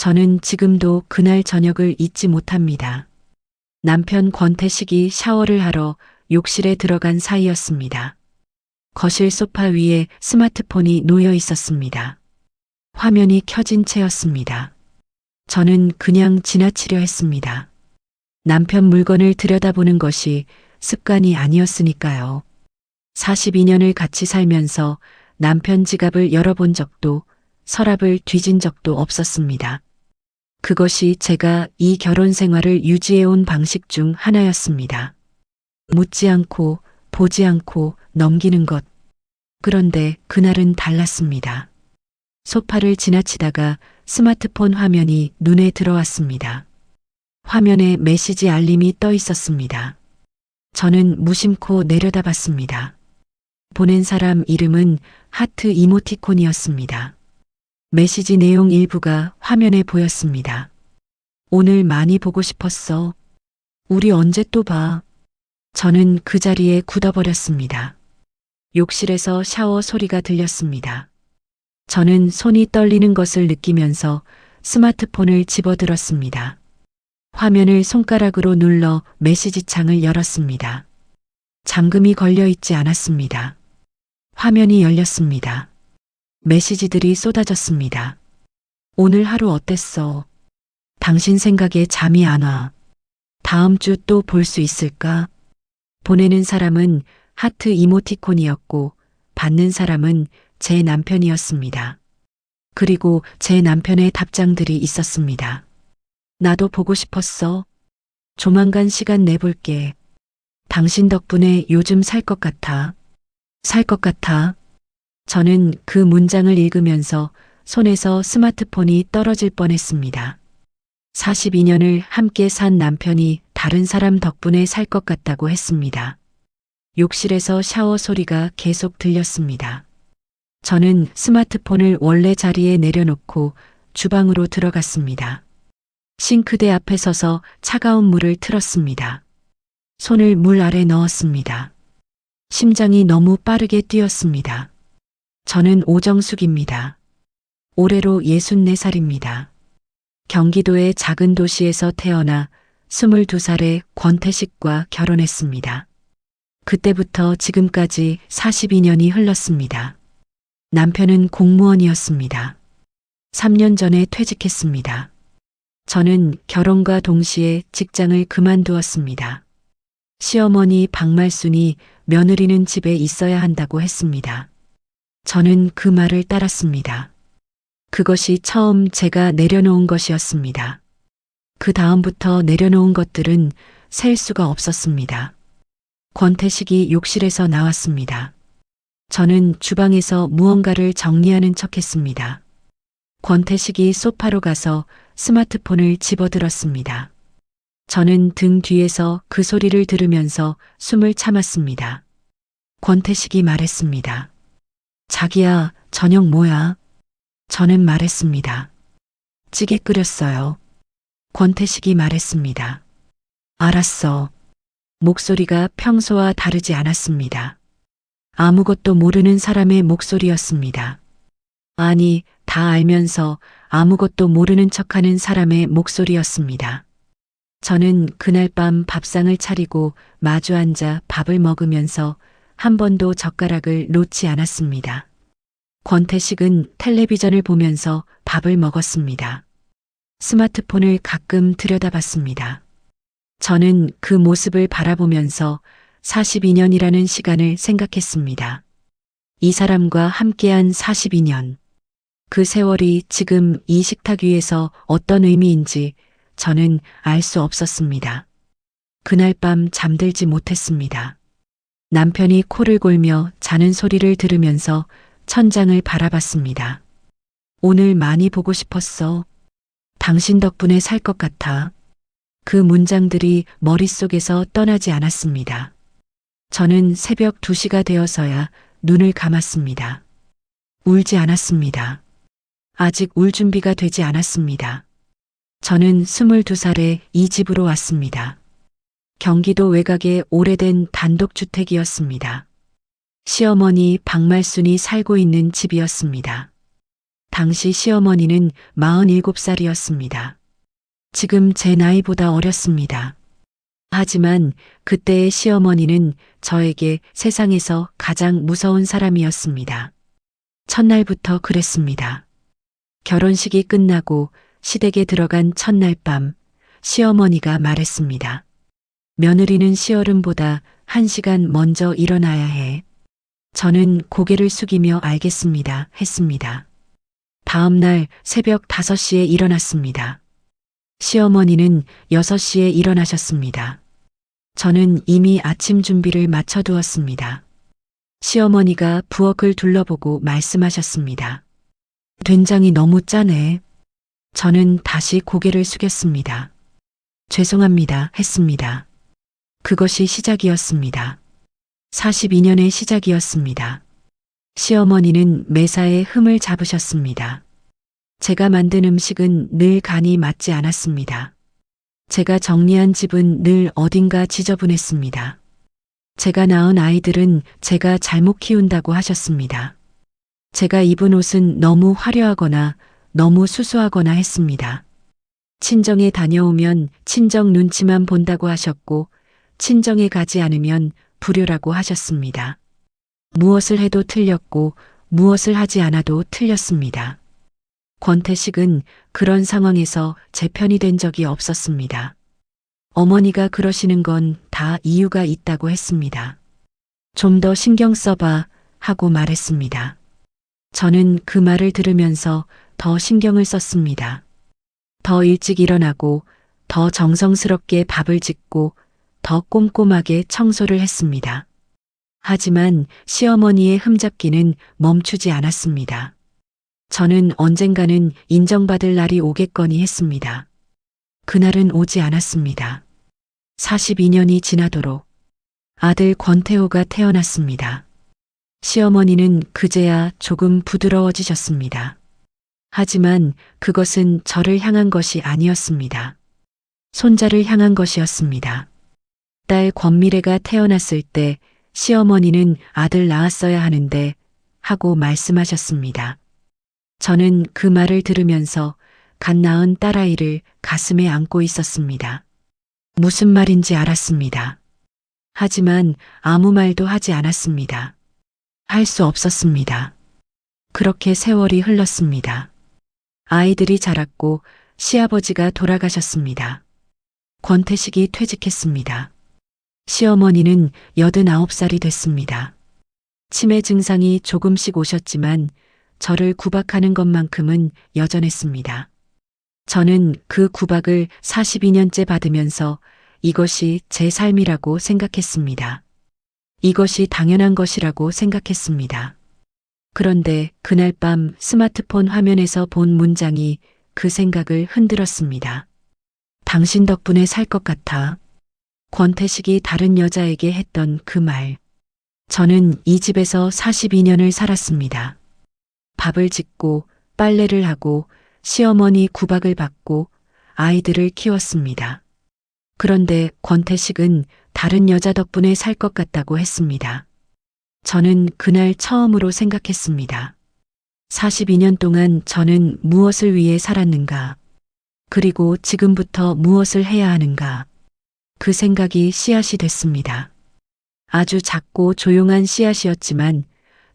저는 지금도 그날 저녁을 잊지 못합니다. 남편 권태식이 샤워를 하러 욕실에 들어간 사이였습니다. 거실 소파 위에 스마트폰이 놓여 있었습니다. 화면이 켜진 채였습니다. 저는 그냥 지나치려 했습니다. 남편 물건을 들여다보는 것이 습관이 아니었으니까요. 42년을 같이 살면서 남편 지갑을 열어본 적도 서랍을 뒤진 적도 없었습니다. 그것이 제가 이 결혼 생활을 유지해온 방식 중 하나였습니다. 묻지 않고 보지 않고 넘기는 것. 그런데 그날은 달랐습니다. 소파를 지나치다가 스마트폰 화면이 눈에 들어왔습니다. 화면에 메시지 알림이 떠 있었습니다. 저는 무심코 내려다봤습니다. 보낸 사람 이름은 하트 이모티콘이었습니다. 메시지 내용 일부가 화면에 보였습니다. 오늘 많이 보고 싶었어. 우리 언제 또 봐. 저는 그 자리에 굳어버렸습니다. 욕실에서 샤워 소리가 들렸습니다. 저는 손이 떨리는 것을 느끼면서 스마트폰을 집어들었습니다. 화면을 손가락으로 눌러 메시지 창을 열었습니다. 잠금이 걸려 있지 않았습니다. 화면이 열렸습니다. 메시지들이 쏟아졌습니다. 오늘 하루 어땠어? 당신 생각에 잠이 안 와. 다음 주 또 볼 수 있을까? 보내는 사람은 하트 이모티콘이었고 받는 사람은 제 남편이었습니다. 그리고 제 남편의 답장들이 있었습니다. 나도 보고 싶었어. 조만간 시간 내볼게. 당신 덕분에 요즘 살 것 같아. 살 것 같아. 저는 그 문장을 읽으면서 손에서 스마트폰이 떨어질 뻔했습니다. 42년을 함께 산 남편이 다른 사람 덕분에 살 것 같다고 했습니다. 욕실에서 샤워 소리가 계속 들렸습니다. 저는 스마트폰을 원래 자리에 내려놓고 주방으로 들어갔습니다. 싱크대 앞에 서서 차가운 물을 틀었습니다. 손을 물 아래 넣었습니다. 심장이 너무 빠르게 뛰었습니다. 저는 오정숙입니다. 올해로 64살입니다. 경기도의 작은 도시에서 태어나 22살에 권태식과 결혼했습니다. 그때부터 지금까지 42년이 흘렀습니다. 남편은 공무원이었습니다. 3년 전에 퇴직했습니다. 저는 결혼과 동시에 직장을 그만두었습니다. 시어머니 박말순이 며느리는 집에 있어야 한다고 했습니다. 저는 그 말을 따랐습니다. 그것이 처음 제가 내려놓은 것이었습니다. 그 다음부터 내려놓은 것들은 셀 수가 없었습니다. 권태식이 욕실에서 나왔습니다. 저는 주방에서 무언가를 정리하는 척했습니다. 권태식이 소파로 가서 스마트폰을 집어들었습니다. 저는 등 뒤에서 그 소리를 들으면서 숨을 참았습니다. 권태식이 말했습니다. 자기야, 저녁 뭐야? 저는 말했습니다. 찌개 끓였어요. 권태식이 말했습니다. 알았어. 목소리가 평소와 다르지 않았습니다. 아무것도 모르는 사람의 목소리였습니다. 아니, 다 알면서 아무것도 모르는 척하는 사람의 목소리였습니다. 저는 그날 밤 밥상을 차리고 마주 앉아 밥을 먹으면서 한 번도 젓가락을 놓지 않았습니다. 권태식은 텔레비전을 보면서 밥을 먹었습니다. 스마트폰을 가끔 들여다봤습니다. 저는 그 모습을 바라보면서 42년이라는 시간을 생각했습니다. 이 사람과 함께한 42년. 그 세월이 지금 이 식탁 위에서 어떤 의미인지 저는 알 수 없었습니다. 그날 밤 잠들지 못했습니다. 남편이 코를 골며 자는 소리를 들으면서 천장을 바라봤습니다. 오늘 많이 보고 싶었어. 당신 덕분에 살 것 같아. 그 문장들이 머릿속에서 떠나지 않았습니다. 저는 새벽 2시가 되어서야 눈을 감았습니다. 울지 않았습니다. 아직 울 준비가 되지 않았습니다. 저는 22살에 이 집으로 왔습니다. 경기도 외곽의 오래된 단독주택이었습니다. 시어머니 박말순이 살고 있는 집이었습니다. 당시 시어머니는 47살이었습니다. 지금 제 나이보다 어렸습니다. 하지만 그때의 시어머니는 저에게 세상에서 가장 무서운 사람이었습니다. 첫날부터 그랬습니다. 결혼식이 끝나고 시댁에 들어간 첫날 밤 시어머니가 말했습니다. 며느리는 시어른보다 1시간 먼저 일어나야 해. 저는 고개를 숙이며 알겠습니다 했습니다. 다음 날 새벽 5시에 일어났습니다. 시어머니는 6시에 일어나셨습니다. 저는 이미 아침 준비를 마쳐두었습니다. 시어머니가 부엌을 둘러보고 말씀하셨습니다. 된장이 너무 짜네. 저는 다시 고개를 숙였습니다. 죄송합니다 했습니다. 그것이 시작이었습니다. 42년의 시작이었습니다. 시어머니는 매사에 흠을 잡으셨습니다. 제가 만든 음식은 늘 간이 맞지 않았습니다. 제가 정리한 집은 늘 어딘가 지저분했습니다. 제가 낳은 아이들은 제가 잘못 키운다고 하셨습니다. 제가 입은 옷은 너무 화려하거나 너무 수수하거나 했습니다. 친정에 다녀오면 친정 눈치만 본다고 하셨고 친정에 가지 않으면 불효라고 하셨습니다. 무엇을 해도 틀렸고 무엇을 하지 않아도 틀렸습니다. 권태식은 그런 상황에서 제 편이 된 적이 없었습니다. 어머니가 그러시는 건 다 이유가 있다고 했습니다. 좀 더 신경 써봐 하고 말했습니다. 저는 그 말을 들으면서 더 신경을 썼습니다. 더 일찍 일어나고 더 정성스럽게 밥을 짓고 더 꼼꼼하게 청소를 했습니다. 하지만 시어머니의 흠잡기는 멈추지 않았습니다. 저는 언젠가는 인정받을 날이 오겠거니 했습니다. 그날은 오지 않았습니다. 42년이 지나도록 아들 권태호가 태어났습니다. 시어머니는 그제야 조금 부드러워지셨습니다. 하지만 그것은 저를 향한 것이 아니었습니다. 손자를 향한 것이었습니다. 딸 권미래가 태어났을 때 시어머니는 아들 낳았어야 하는데 하고 말씀하셨습니다. 저는 그 말을 들으면서 갓 낳은 딸아이를 가슴에 안고 있었습니다. 무슨 말인지 알았습니다. 하지만 아무 말도 하지 않았습니다. 할 수 없었습니다. 그렇게 세월이 흘렀습니다. 아이들이 자랐고 시아버지가 돌아가셨습니다. 권태식이 퇴직했습니다. 시어머니는 89살이 됐습니다. 치매 증상이 조금씩 오셨지만 저를 구박하는 것만큼은 여전했습니다. 저는 그 구박을 42년째 받으면서 이것이 제 삶이라고 생각했습니다. 이것이 당연한 것이라고 생각했습니다. 그런데 그날 밤 스마트폰 화면에서 본 문장이 그 생각을 흔들었습니다. 당신 덕분에 살 것 같아. 권태식이 다른 여자에게 했던 그 말. 저는 이 집에서 42년을 살았습니다. 밥을 짓고 빨래를 하고 시어머니 구박을 받고 아이들을 키웠습니다. 그런데 권태식은 다른 여자 덕분에 살 것 같다고 했습니다. 저는 그날 처음으로 생각했습니다. 42년 동안 저는 무엇을 위해 살았는가? 그리고 지금부터 무엇을 해야 하는가? 그 생각이 씨앗이 됐습니다. 아주 작고 조용한 씨앗이었지만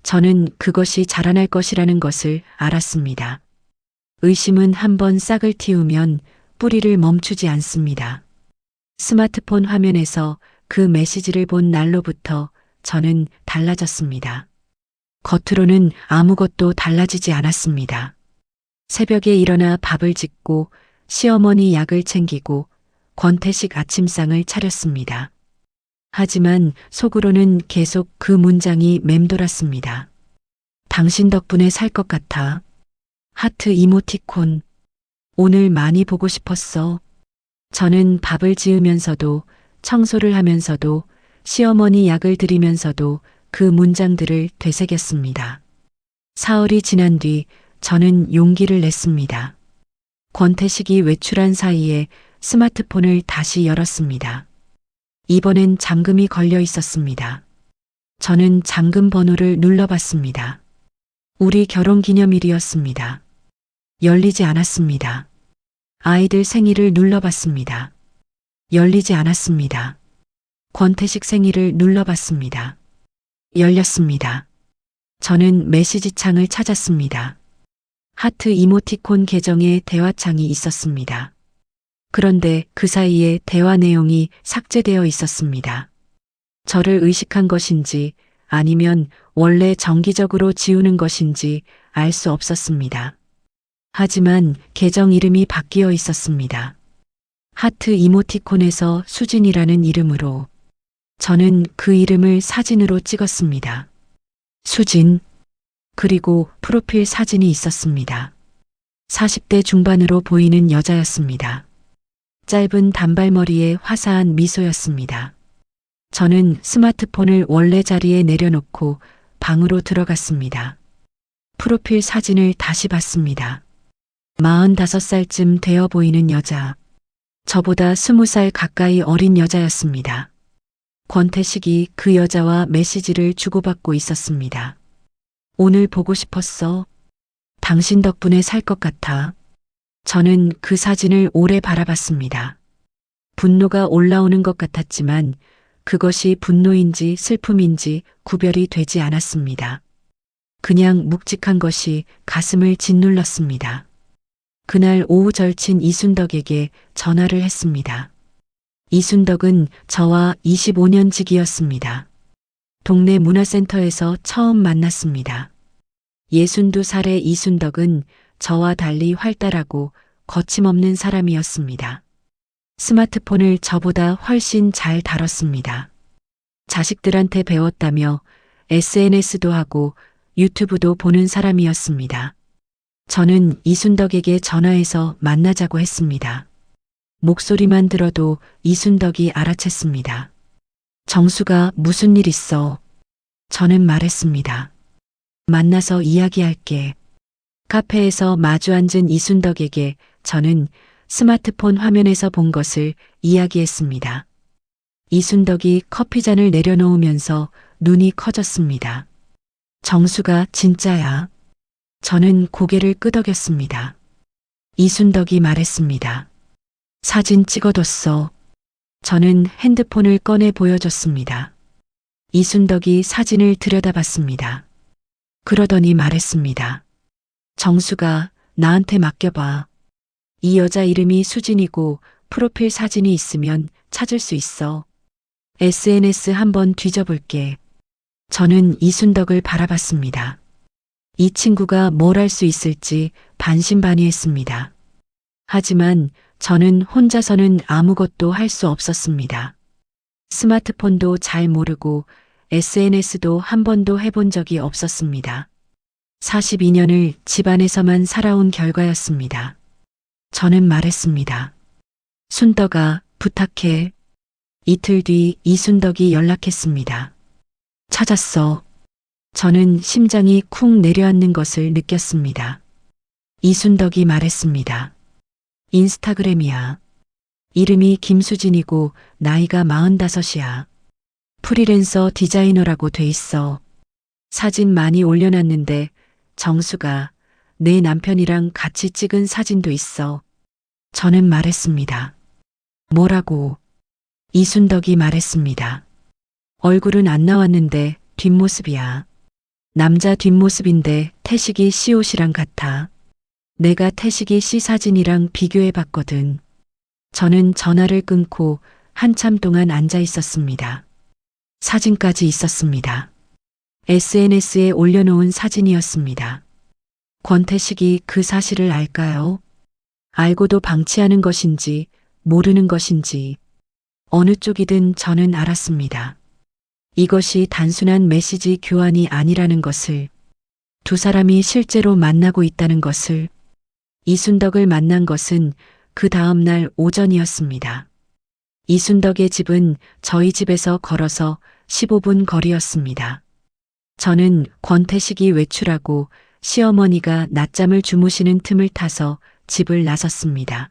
저는 그것이 자라날 것이라는 것을 알았습니다. 의심은 한번 싹을 틔우면 뿌리를 멈추지 않습니다. 스마트폰 화면에서 그 메시지를 본 날로부터 저는 달라졌습니다. 겉으로는 아무것도 달라지지 않았습니다. 새벽에 일어나 밥을 짓고 시어머니 약을 챙기고 권태식 아침상을 차렸습니다. 하지만 속으로는 계속 그 문장이 맴돌았습니다. 당신 덕분에 살 것 같아. 하트 이모티콘. 오늘 많이 보고 싶었어. 저는 밥을 지으면서도 청소를 하면서도 시어머니 약을 드리면서도 그 문장들을 되새겼습니다. 사흘이 지난 뒤 저는 용기를 냈습니다. 권태식이 외출한 사이에 스마트폰을 다시 열었습니다. 이번엔 잠금이 걸려 있었습니다. 저는 잠금 번호를 눌러봤습니다. 우리 결혼 기념일이었습니다. 열리지 않았습니다. 아이들 생일을 눌러봤습니다. 열리지 않았습니다. 권태식 생일을 눌러봤습니다. 열렸습니다. 저는 메시지 창을 찾았습니다. 하트 이모티콘 계정에 대화창이 있었습니다. 그런데 그 사이에 대화 내용이 삭제되어 있었습니다. 저를 의식한 것인지 아니면 원래 정기적으로 지우는 것인지 알 수 없었습니다. 하지만 계정 이름이 바뀌어 있었습니다. 하트 이모티콘에서 수진이라는 이름으로. 저는 그 이름을 사진으로 찍었습니다. 수진. 그리고 프로필 사진이 있었습니다. 40대 중반으로 보이는 여자였습니다. 짧은 단발머리에 화사한 미소였습니다. 저는 스마트폰을 원래 자리에 내려놓고 방으로 들어갔습니다. 프로필 사진을 다시 봤습니다. 45살쯤 되어 보이는 여자. 저보다 20살 가까이 어린 여자였습니다. 권태식이 그 여자와 메시지를 주고받고 있었습니다. 오늘 보고 싶었어. 당신 덕분에 살 것 같아. 저는 그 사진을 오래 바라봤습니다. 분노가 올라오는 것 같았지만 그것이 분노인지 슬픔인지 구별이 되지 않았습니다. 그냥 묵직한 것이 가슴을 짓눌렀습니다. 그날 오후 절친 이순덕에게 전화를 했습니다. 이순덕은 저와 25년 지기였습니다. 동네 문화센터에서 처음 만났습니다. 62살의 이순덕은 저와 달리 활달하고 거침없는 사람이었습니다. 스마트폰을 저보다 훨씬 잘 다뤘습니다. 자식들한테 배웠다며 SNS도 하고 유튜브도 보는 사람이었습니다. 저는 이순덕에게 전화해서 만나자고 했습니다. 목소리만 들어도 이순덕이 알아챘습니다. 정수가 무슨 일 있어? 저는 말했습니다. 만나서 이야기할게. 카페에서 마주 앉은 이순덕에게 저는 스마트폰 화면에서 본 것을 이야기했습니다. 이순덕이 커피잔을 내려놓으면서 눈이 커졌습니다. 정수가 진짜야. 저는 고개를 끄덕였습니다. 이순덕이 말했습니다. 사진 찍어뒀어. 저는 핸드폰을 꺼내 보여줬습니다. 이순덕이 사진을 들여다봤습니다. 그러더니 말했습니다. 정수가 나한테 맡겨봐. 이 여자 이름이 수진이고 프로필 사진이 있으면 찾을 수 있어. SNS 한번 뒤져볼게. 저는 이순덕을 바라봤습니다. 이 친구가 뭘 할 수 있을지 반신반의했습니다. 하지만 저는 혼자서는 아무것도 할 수 없었습니다. 스마트폰도 잘 모르고 SNS도 한 번도 해본 적이 없었습니다. 42년을 집안에서만 살아온 결과였습니다. 저는 말했습니다. 순덕아, 부탁해. 이틀 뒤 이순덕이 연락했습니다. 찾았어. 저는 심장이 쿵 내려앉는 것을 느꼈습니다. 이순덕이 말했습니다. 인스타그램이야. 이름이 김수진이고 나이가 45이야. 프리랜서 디자이너라고 돼 있어. 사진 많이 올려놨는데 정수가 내 남편이랑 같이 찍은 사진도 있어. 저는 말했습니다. 뭐라고? 이순덕이 말했습니다. 얼굴은 안 나왔는데 뒷모습이야. 남자 뒷모습인데 태식이 씨 옷이랑 같아. 내가 태식이 씨 사진이랑 비교해 봤거든. 저는 전화를 끊고 한참 동안 앉아 있었습니다. 사진까지 있었습니다. SNS에 올려놓은 사진이었습니다. 권태식이 그 사실을 알까요? 알고도 방치하는 것인지 모르는 것인지 어느 쪽이든 저는 알았습니다. 이것이 단순한 메시지 교환이 아니라는 것을, 두 사람이 실제로 만나고 있다는 것을. 이순덕을 만난 것은 그 다음 날 오전이었습니다. 이순덕의 집은 저희 집에서 걸어서 15분 거리였습니다. 저는 권태식이 외출하고 시어머니가 낮잠을 주무시는 틈을 타서 집을 나섰습니다.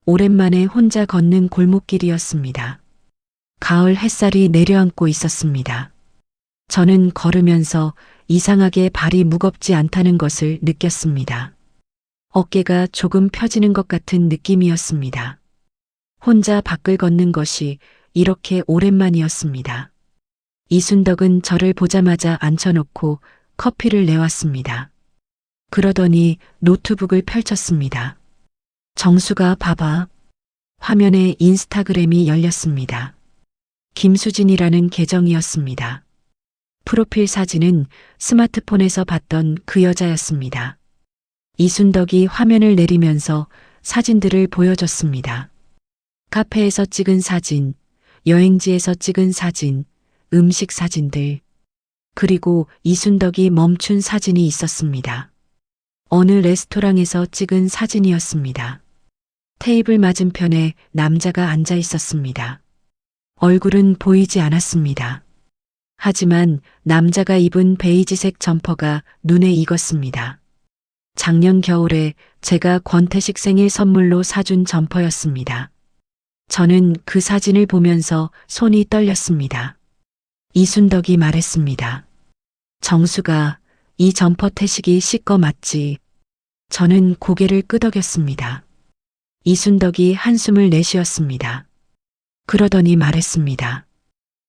오랜만에 혼자 걷는 골목길이었습니다. 가을 햇살이 내려앉고 있었습니다. 저는 걸으면서 이상하게 발이 무겁지 않다는 것을 느꼈습니다. 어깨가 조금 펴지는 것 같은 느낌이었습니다. 혼자 밖을 걷는 것이 이렇게 오랜만이었습니다. 이순덕은 저를 보자마자 앉혀놓고 커피를 내왔습니다. 그러더니 노트북을 펼쳤습니다. 정수가 봐봐. 화면에 인스타그램이 열렸습니다. 김수진이라는 계정이었습니다. 프로필 사진은 스마트폰에서 봤던 그 여자였습니다. 이순덕이 화면을 내리면서 사진들을 보여줬습니다. 카페에서 찍은 사진, 여행지에서 찍은 사진, 음식 사진들, 그리고 이순덕이 멈춘 사진이 있었습니다. 어느 레스토랑에서 찍은 사진이었습니다. 테이블 맞은편에 남자가 앉아 있었습니다. 얼굴은 보이지 않았습니다. 하지만 남자가 입은 베이지색 점퍼가 눈에 익었습니다. 작년 겨울에 제가 권태식 생일 선물로 사준 점퍼였습니다. 저는 그 사진을 보면서 손이 떨렸습니다. 이순덕이 말했습니다. 정수가 이 점퍼 태식이 씨 거 맞지? 저는 고개를 끄덕였습니다. 이순덕이 한숨을 내쉬었습니다. 그러더니 말했습니다.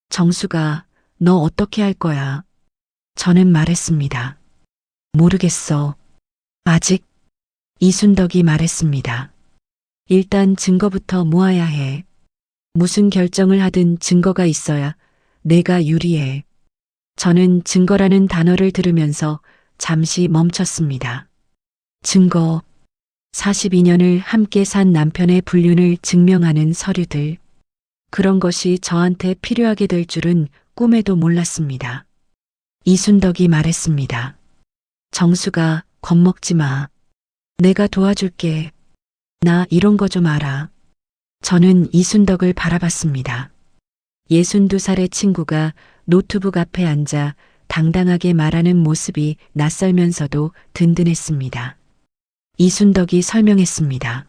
정수가 너 어떻게 할 거야? 저는 말했습니다. 모르겠어. 아직? 이순덕이 말했습니다. 일단 증거부터 모아야 해. 무슨 결정을 하든 증거가 있어야 내가 유리해. 저는 증거라는 단어를 들으면서 잠시 멈췄습니다. 증거. 42년을 함께 산 남편의 불륜을 증명하는 서류들. 그런 것이 저한테 필요하게 될 줄은 꿈에도 몰랐습니다. 이순덕이 말했습니다. 정수가 겁먹지 마. 내가 도와줄게. 나 이런 거 좀 알아. 저는 이순덕을 바라봤습니다. 62살의 친구가 노트북 앞에 앉아 당당하게 말하는 모습이 낯설면서도 든든했습니다. 이순덕이 설명했습니다.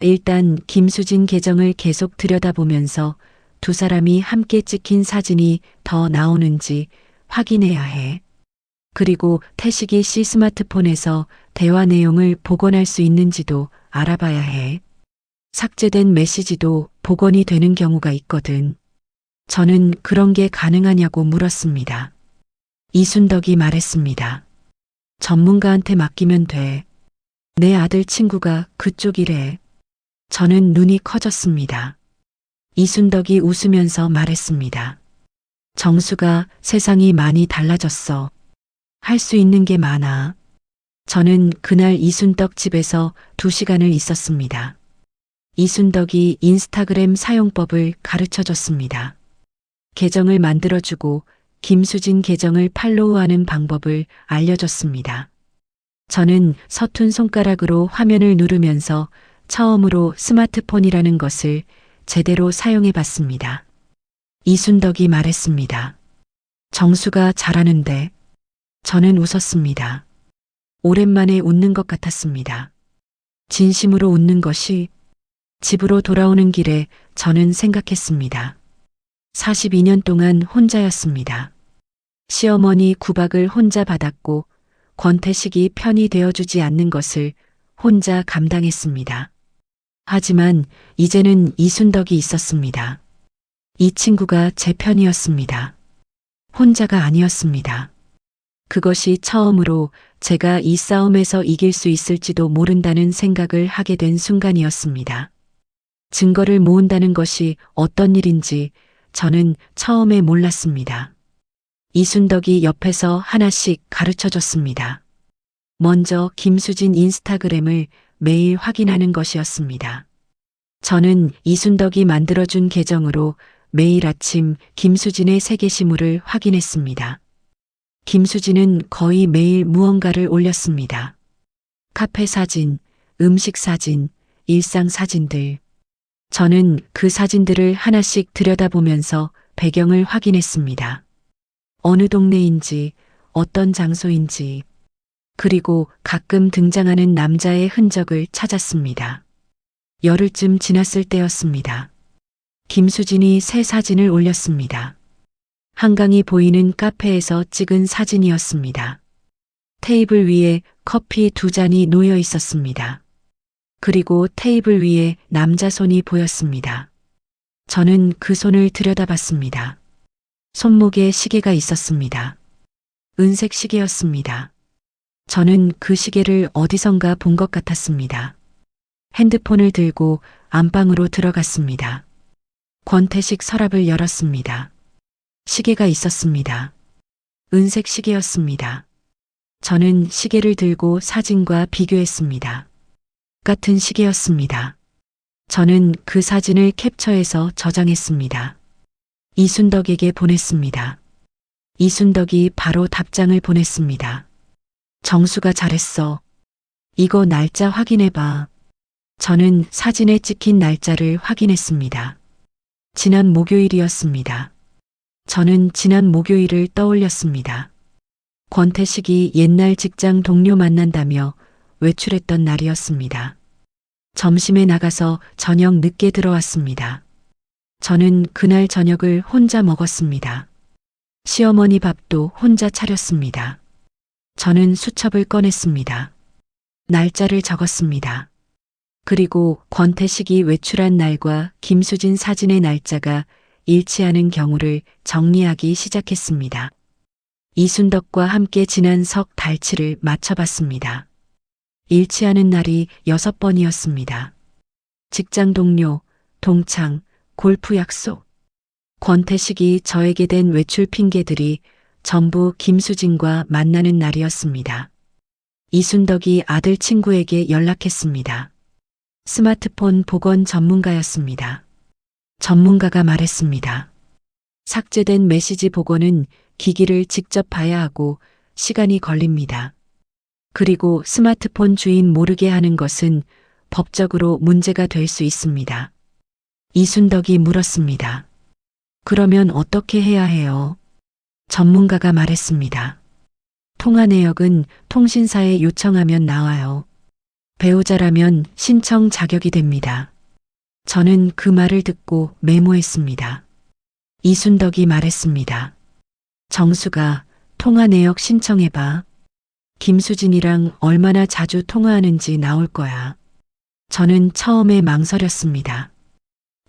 일단 김수진 계정을 계속 들여다보면서 두 사람이 함께 찍힌 사진이 더 나오는지 확인해야 해. 그리고 태식이 씨 스마트폰에서 대화 내용을 복원할 수 있는지도 알아봐야 해. 삭제된 메시지도 복원이 되는 경우가 있거든. 저는 그런 게 가능하냐고 물었습니다. 이순덕이 말했습니다. 전문가한테 맡기면 돼. 내 아들 친구가 그쪽이래. 저는 눈이 커졌습니다. 이순덕이 웃으면서 말했습니다. 정수가 세상이 많이 달라졌어. 할 수 있는 게 많아. 저는 그날 이순덕 집에서 2시간을 있었습니다. 이순덕이 인스타그램 사용법을 가르쳐 줬습니다. 계정을 만들어주고 김수진 계정을 팔로우하는 방법을 알려줬습니다. 저는 서툰 손가락으로 화면을 누르면서 처음으로 스마트폰이라는 것을 제대로 사용해 봤습니다. 이순덕이 말했습니다. 정수가 잘하는데. 저는 웃었습니다. 오랜만에 웃는 것 같았습니다. 진심으로 웃는 것이. 집으로 돌아오는 길에 저는 생각했습니다. 42년 동안 혼자였습니다. 시어머니 구박을 혼자 받았고 권태식이 편이 되어주지 않는 것을 혼자 감당했습니다. 하지만 이제는 이순덕이 있었습니다. 이 친구가 제 편이었습니다. 혼자가 아니었습니다. 그것이 처음으로 제가 이 싸움에서 이길 수 있을지도 모른다는 생각을 하게 된 순간이었습니다. 증거를 모은다는 것이 어떤 일인지 저는 처음에 몰랐습니다. 이순덕이 옆에서 하나씩 가르쳐 줬습니다. 먼저 김수진 인스타그램을 매일 확인하는 것이었습니다. 저는 이순덕이 만들어준 계정으로 매일 아침 김수진의 새 게시물을 확인했습니다. 김수진은 거의 매일 무언가를 올렸습니다. 카페 사진, 음식 사진, 일상 사진들. 저는 그 사진들을 하나씩 들여다보면서 배경을 확인했습니다. 어느 동네인지, 어떤 장소인지, 그리고 가끔 등장하는 남자의 흔적을 찾았습니다. 열흘쯤 지났을 때였습니다. 김수진이 새 사진을 올렸습니다. 한강이 보이는 카페에서 찍은 사진이었습니다. 테이블 위에 커피 2잔이 놓여 있었습니다. 그리고 테이블 위에 남자 손이 보였습니다. 저는 그 손을 들여다봤습니다. 손목에 시계가 있었습니다. 은색 시계였습니다. 저는 그 시계를 어디선가 본 것 같았습니다. 핸드폰을 들고 안방으로 들어갔습니다. 권태식 서랍을 열었습니다. 시계가 있었습니다. 은색 시계였습니다. 저는 시계를 들고 사진과 비교했습니다. 같은 시계였습니다. 저는 그 사진을 캡처해서 저장했습니다. 이순덕에게 보냈습니다. 이순덕이 바로 답장을 보냈습니다. 정수가 잘했어. 이거 날짜 확인해봐. 저는 사진에 찍힌 날짜를 확인했습니다. 지난 목요일이었습니다. 저는 지난 목요일을 떠올렸습니다. 권태식이 옛날 직장 동료 만난다며 외출했던 날이었습니다. 점심에 나가서 저녁 늦게 들어왔습니다. 저는 그날 저녁을 혼자 먹었습니다. 시어머니 밥도 혼자 차렸습니다. 저는 수첩을 꺼냈습니다. 날짜를 적었습니다. 그리고 권태식이 외출한 날과 김수진 사진의 날짜가 일치하는 경우를 정리하기 시작했습니다. 이순덕과 함께 지난 석 달치를 맞춰봤습니다. 일치하는 날이 6번이었습니다. 직장 동료, 동창, 골프 약속. 권태식이 저에게 댄 외출 핑계들이 전부 김수진과 만나는 날이었습니다. 이순덕이 아들 친구에게 연락했습니다. 스마트폰 복원 전문가였습니다. 전문가가 말했습니다. 삭제된 메시지 복원은 기기를 직접 봐야 하고 시간이 걸립니다. 그리고 스마트폰 주인 모르게 하는 것은 법적으로 문제가 될 수 있습니다. 이순덕이 물었습니다. 그러면 어떻게 해야 해요? 전문가가 말했습니다. 통화 내역은 통신사에 요청하면 나와요. 배우자라면 신청 자격이 됩니다. 저는 그 말을 듣고 메모했습니다. 이순덕이 말했습니다. 정수가 통화 내역 신청해봐. 김수진이랑 얼마나 자주 통화하는지 나올 거야. 저는 처음에 망설였습니다.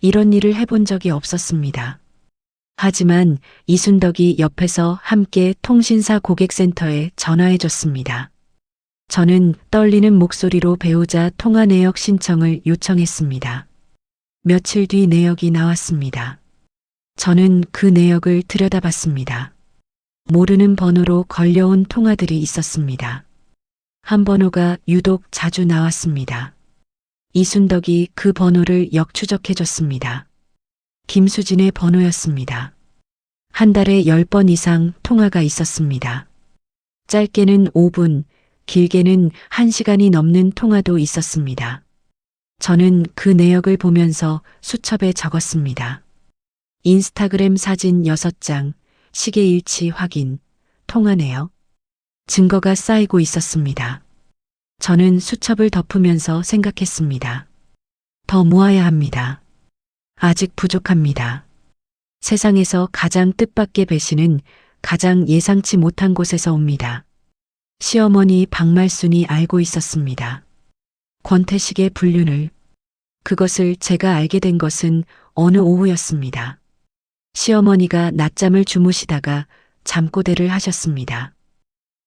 이런 일을 해본 적이 없었습니다. 하지만 이순덕이 옆에서 함께 통신사 고객센터에 전화해줬습니다. 저는 떨리는 목소리로 배우자 통화 내역 신청을 요청했습니다. 며칠 뒤 내역이 나왔습니다. 저는 그 내역을 들여다봤습니다. 모르는 번호로 걸려온 통화들이 있었습니다. 한 번호가 유독 자주 나왔습니다. 이순덕이 그 번호를 역추적해줬습니다. 김수진의 번호였습니다. 한 달에 10번 이상 통화가 있었습니다. 짧게는 5분, 길게는 1시간이 넘는 통화도 있었습니다. 저는 그 내역을 보면서 수첩에 적었습니다. 인스타그램 사진 6장, 시계 일치 확인, 통화 내역. 증거가 쌓이고 있었습니다. 저는 수첩을 덮으면서 생각했습니다. 더 모아야 합니다. 아직 부족합니다. 세상에서 가장 뜻밖의 배신은 가장 예상치 못한 곳에서 옵니다. 시어머니 박말순이 알고 있었습니다. 권태식의 불륜을. 그것을 제가 알게 된 것은 어느 오후였습니다. 시어머니가 낮잠을 주무시다가 잠꼬대를 하셨습니다.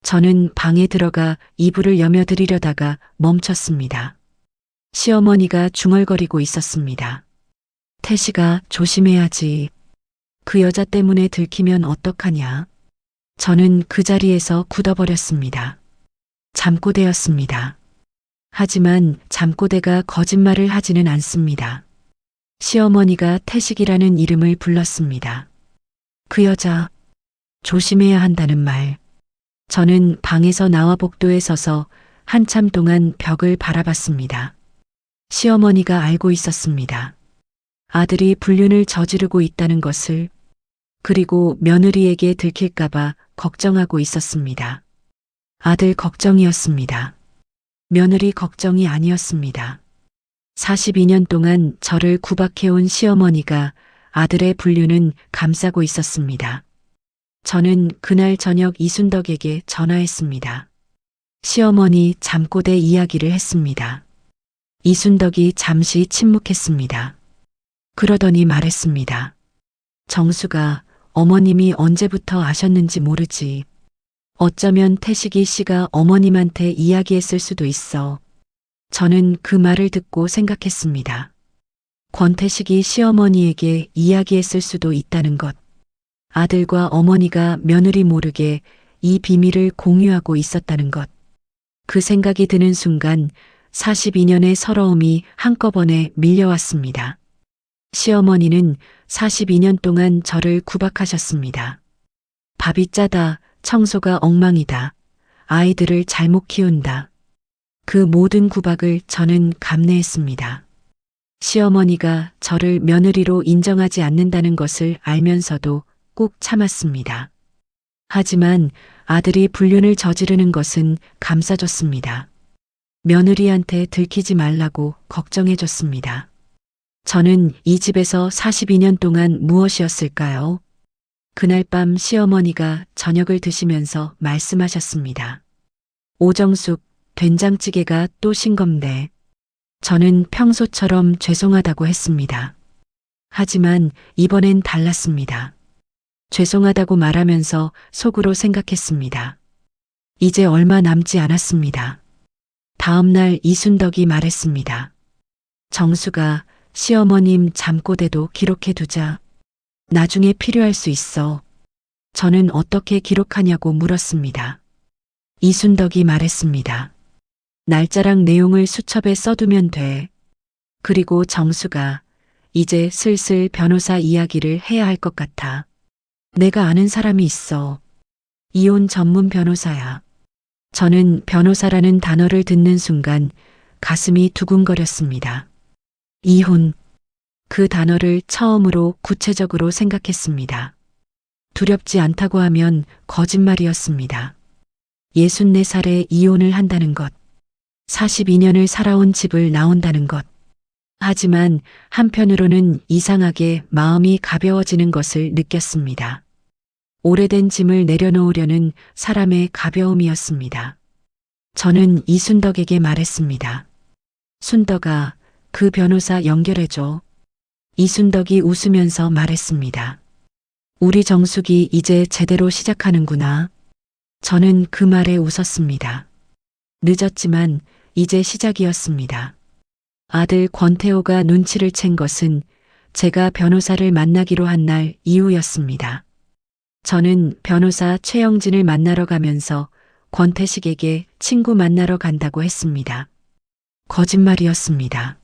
저는 방에 들어가 이불을 여며드리려다가 멈췄습니다. 시어머니가 중얼거리고 있었습니다. 태식아, 조심해야지. 그 여자 때문에 들키면 어떡하냐. 저는 그 자리에서 굳어버렸습니다. 잠꼬대였습니다. 하지만 잠꼬대가 거짓말을 하지는 않습니다. 시어머니가 태식이라는 이름을 불렀습니다. 그 여자, 조심해야 한다는 말. 저는 방에서 나와 복도에 서서 한참 동안 벽을 바라봤습니다. 시어머니가 알고 있었습니다. 아들이 불륜을 저지르고 있다는 것을. 그리고 며느리에게 들킬까봐 걱정하고 있었습니다. 아들 걱정이었습니다. 며느리 걱정이 아니었습니다. 42년 동안 저를 구박해온 시어머니가 아들의 불륜은 감싸고 있었습니다. 저는 그날 저녁 이순덕에게 전화했습니다. 시어머니 잠꼬대 이야기를 했습니다. 이순덕이 잠시 침묵했습니다. 그러더니 말했습니다. 정수가 어머님이 언제부터 아셨는지 모르지. 어쩌면 태식이 씨가 어머님한테 이야기했을 수도 있어. 저는 그 말을 듣고 생각했습니다. 권태식이 시어머니에게 이야기했을 수도 있다는 것. 아들과 어머니가 며느리 모르게 이 비밀을 공유하고 있었다는 것. 그 생각이 드는 순간 42년의 서러움이 한꺼번에 밀려왔습니다. 시어머니는 42년 동안 저를 구박하셨습니다. 밥이 짜다, 청소가 엉망이다, 아이들을 잘못 키운다. 그 모든 구박을 저는 감내했습니다. 시어머니가 저를 며느리로 인정하지 않는다는 것을 알면서도 꾹 참았습니다. 하지만 아들이 불륜을 저지르는 것은 감싸줬습니다. 며느리한테 들키지 말라고 걱정해줬습니다. 저는 이 집에서 42년 동안 무엇이었을까요? 그날 밤 시어머니가 저녁을 드시면서 말씀하셨습니다. 오정숙, 된장찌개가 또 싱겁네. 저는 평소처럼 죄송하다고 했습니다. 하지만 이번엔 달랐습니다. 죄송하다고 말하면서 속으로 생각했습니다. 이제 얼마 남지 않았습니다. 다음 날 이순덕이 말했습니다. 정수가 시어머님 잠꼬대도 기록해두자. 나중에 필요할 수 있어. 저는 어떻게 기록하냐고 물었습니다. 이순덕이 말했습니다. 날짜랑 내용을 수첩에 써두면 돼. 그리고 정수가 이제 슬슬 변호사 이야기를 해야 할 것 같아. 내가 아는 사람이 있어. 이혼 전문 변호사야. 저는 변호사라는 단어를 듣는 순간 가슴이 두근거렸습니다. 이혼. 그 단어를 처음으로 구체적으로 생각했습니다. 두렵지 않다고 하면 거짓말이었습니다. 64살에 이혼을 한다는 것. 42년을 살아온 집을 나온다는 것. 하지만 한편으로는 이상하게 마음이 가벼워지는 것을 느꼈습니다. 오래된 짐을 내려놓으려는 사람의 가벼움이었습니다. 저는 이순덕에게 말했습니다. 순덕아, 그 변호사 연결해줘. 이순덕이 웃으면서 말했습니다. 우리 정숙이 이제 제대로 시작하는구나. 저는 그 말에 웃었습니다. 늦었지만 이제 시작이었습니다. 아들 권태호가 눈치를 챈 것은 제가 변호사를 만나기로 한 날 이후였습니다. 저는 변호사 최영진을 만나러 가면서 권태식에게 친구 만나러 간다고 했습니다. 거짓말이었습니다.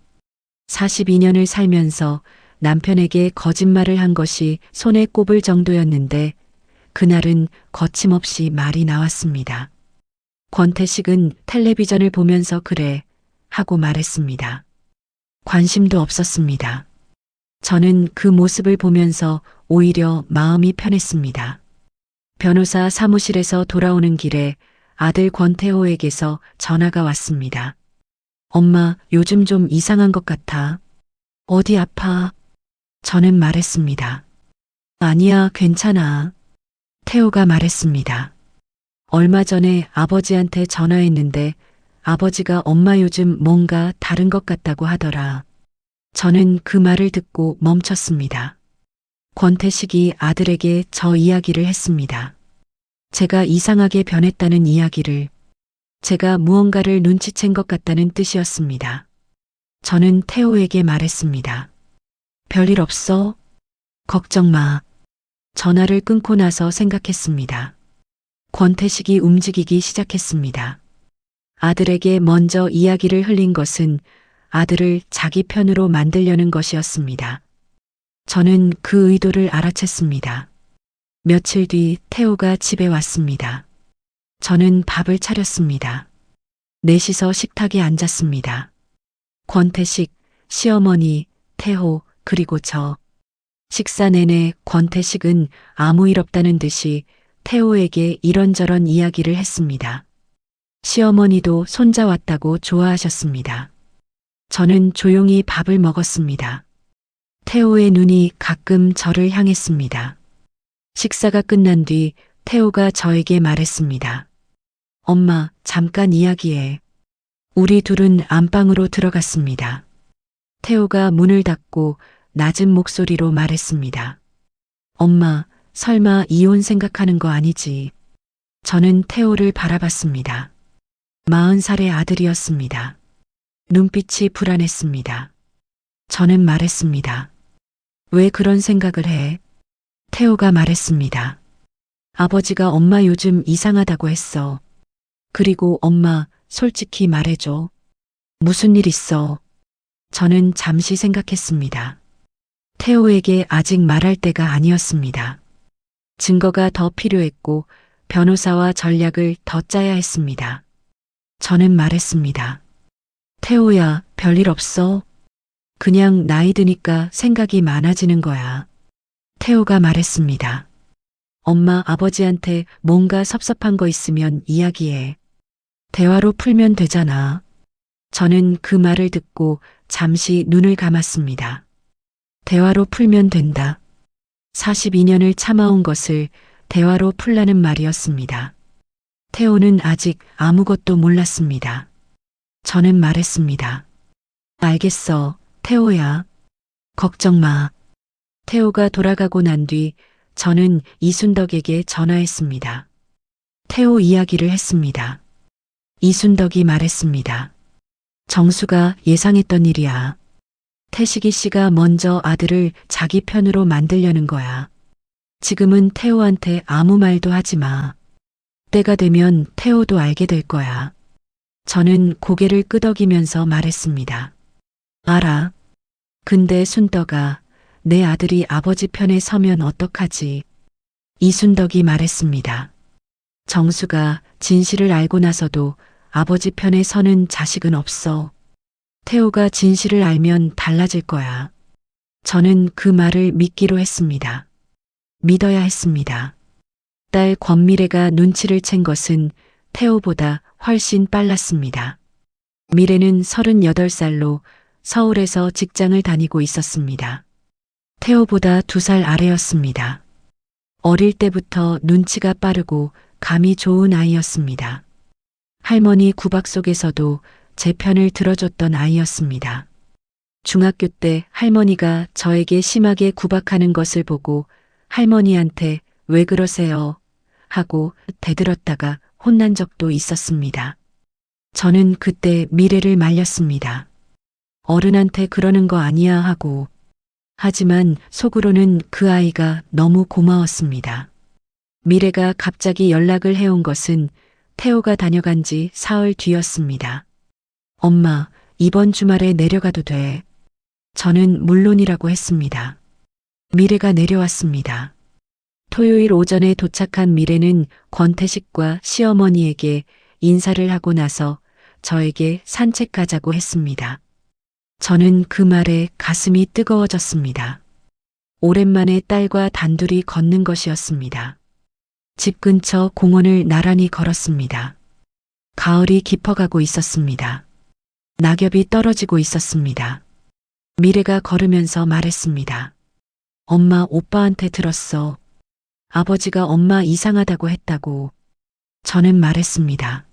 42년을 살면서 남편에게 거짓말을 한 것이 손에 꼽을 정도였는데 그날은 거침없이 말이 나왔습니다. 권태식은 텔레비전을 보면서 그래 하고 말했습니다. 관심도 없었습니다. 저는 그 모습을 보면서 오히려 마음이 편했습니다. 변호사 사무실에서 돌아오는 길에 아들 권태호에게서 전화가 왔습니다. 엄마, 요즘 좀 이상한 것 같아. 어디 아파? 저는 말했습니다. 아니야, 괜찮아. 태호가 말했습니다. 얼마 전에 아버지한테 전화했는데 아버지가 엄마 요즘 뭔가 다른 것 같다고 하더라. 저는 그 말을 듣고 멈췄습니다. 권태식이 아들에게 저 이야기를 했습니다. 제가 이상하게 변했다는 이야기를, 제가 무언가를 눈치챈 것 같다는 뜻이었습니다. 저는 태호에게 말했습니다. 별일 없어? 걱정 마. 전화를 끊고 나서 생각했습니다. 권태식이 움직이기 시작했습니다. 아들에게 먼저 이야기를 흘린 것은 아들을 자기 편으로 만들려는 것이었습니다. 저는 그 의도를 알아챘습니다. 며칠 뒤 태호가 집에 왔습니다. 저는 밥을 차렸습니다. 넷이서 식탁에 앉았습니다. 권태식, 시어머니, 태호, 그리고 저. 식사 내내 권태식은 아무 일 없다는 듯이 태호에게 이런저런 이야기를 했습니다. 시어머니도 손자 왔다고 좋아하셨습니다. 저는 조용히 밥을 먹었습니다. 태호의 눈이 가끔 저를 향했습니다. 식사가 끝난 뒤 태호가 저에게 말했습니다. 엄마, 잠깐 이야기해. 우리 둘은 안방으로 들어갔습니다. 태호가 문을 닫고 낮은 목소리로 말했습니다. 엄마, 설마 이혼 생각하는 거 아니지? 저는 태호를 바라봤습니다. 40살의 아들이었습니다. 눈빛이 불안했습니다. 저는 말했습니다. 왜 그런 생각을 해? 태호가 말했습니다. 아버지가 엄마 요즘 이상하다고 했어. 그리고 엄마, 솔직히 말해줘. 무슨 일 있어? 저는 잠시 생각했습니다. 태호에게 아직 말할 때가 아니었습니다. 증거가 더 필요했고 변호사와 전략을 더 짜야 했습니다. 저는 말했습니다. 태호야, 별일 없어? 그냥 나이 드니까 생각이 많아지는 거야. 태호가 말했습니다. 엄마, 아버지한테 뭔가 섭섭한 거 있으면 이야기해. 대화로 풀면 되잖아. 저는 그 말을 듣고 잠시 눈을 감았습니다. 대화로 풀면 된다. 42년을 참아온 것을 대화로 풀라는 말이었습니다. 태호는 아직 아무것도 몰랐습니다. 저는 말했습니다. 알겠어, 태호야. 걱정 마. 태호가 돌아가고 난 뒤 저는 이순덕에게 전화했습니다. 태호 이야기를 했습니다. 이순덕이 말했습니다. 정수가 예상했던 일이야. 태식이 씨가 먼저 아들을 자기 편으로 만들려는 거야. 지금은 태호한테 아무 말도 하지 마. 때가 되면 태호도 알게 될 거야. 저는 고개를 끄덕이면서 말했습니다. 알아. 근데 순덕아, 내 아들이 아버지 편에 서면 어떡하지? 이순덕이 말했습니다. 정수가 진실을 알고 나서도 아버지 편에 서는 자식은 없어. 태호가 진실을 알면 달라질 거야. 저는 그 말을 믿기로 했습니다. 믿어야 했습니다. 딸 권미래가 눈치를 챈 것은 태호보다 훨씬 빨랐습니다. 미래는 38살로 서울에서 직장을 다니고 있었습니다. 태호보다 2살 아래였습니다. 어릴 때부터 눈치가 빠르고 감이 좋은 아이였습니다. 할머니 구박 속에서도 제 편을 들어줬던 아이였습니다. 중학교 때 할머니가 저에게 심하게 구박하는 것을 보고 할머니한테 왜 그러세요? 하고 대들었다가 혼난 적도 있었습니다. 저는 그때 미래를 말렸습니다. 어른한테 그러는 거 아니야 하고. 하지만 속으로는 그 아이가 너무 고마웠습니다. 미래가 갑자기 연락을 해온 것은 태호가 다녀간 지 사흘 뒤였습니다. 엄마, 이번 주말에 내려가도 돼. 저는 물론이라고 했습니다. 미래가 내려왔습니다. 토요일 오전에 도착한 미래는 권태식과 시어머니에게 인사를 하고 나서 저에게 산책 가자고 했습니다. 저는 그 말에 가슴이 뜨거워졌습니다. 오랜만에 딸과 단둘이 걷는 것이었습니다. 집 근처 공원을 나란히 걸었습니다. 가을이 깊어가고 있었습니다. 낙엽이 떨어지고 있었습니다. 미래가 걸으면서 말했습니다. 엄마, 오빠한테 들었어. 아버지가 엄마 이상하다고 했다고. 저는 말했습니다.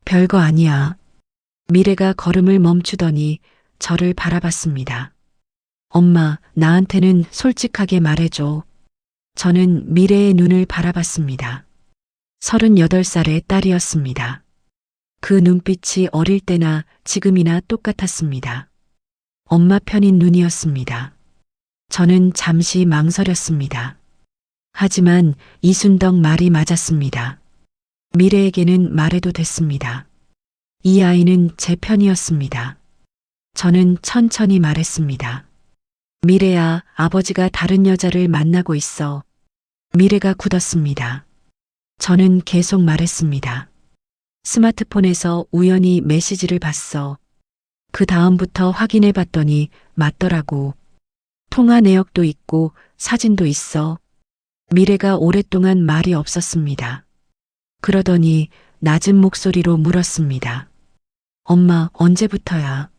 별거 아니야. 미래가 걸음을 멈추더니 저를 바라봤습니다. 엄마, 나한테는 솔직하게 말해줘. 저는 미래의 눈을 바라봤습니다. 38살의 딸이었습니다. 그 눈빛이 어릴 때나 지금이나 똑같았습니다. 엄마 편인 눈이었습니다. 저는 잠시 망설였습니다. 하지만 이순덕 말이 맞았습니다. 미래에게는 말해도 됐습니다. 이 아이는 제 편이었습니다. 저는 천천히 말했습니다. 미래야, 아버지가 다른 여자를 만나고 있어. 미래가 굳었습니다. 저는 계속 말했습니다. 스마트폰에서 우연히 메시지를 봤어. 그 다음부터 확인해 봤더니 맞더라고. 통화 내역도 있고 사진도 있어. 미래가 오랫동안 말이 없었습니다. 그러더니 낮은 목소리로 물었습니다. 엄마, 언제부터야?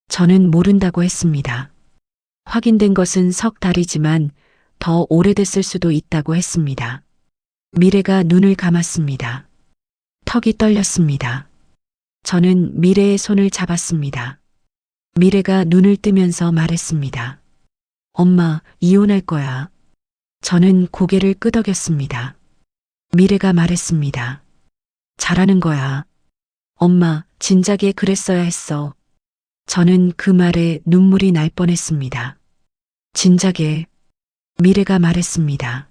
저는 모른다고 했습니다. 확인된 것은 석 달이지만 더 오래됐을 수도 있다고 했습니다. 미래가 눈을 감았습니다. 턱이 떨렸습니다. 저는 미래의 손을 잡았습니다. 미래가 눈을 뜨면서 말했습니다. 엄마, 이혼할 거야. 저는 고개를 끄덕였습니다. 미래가 말했습니다. 잘하는 거야. 엄마, 진작에 그랬어야 했어. 저는 그 말에 눈물이 날 뻔했습니다. 진작에. 미래가 말했습니다.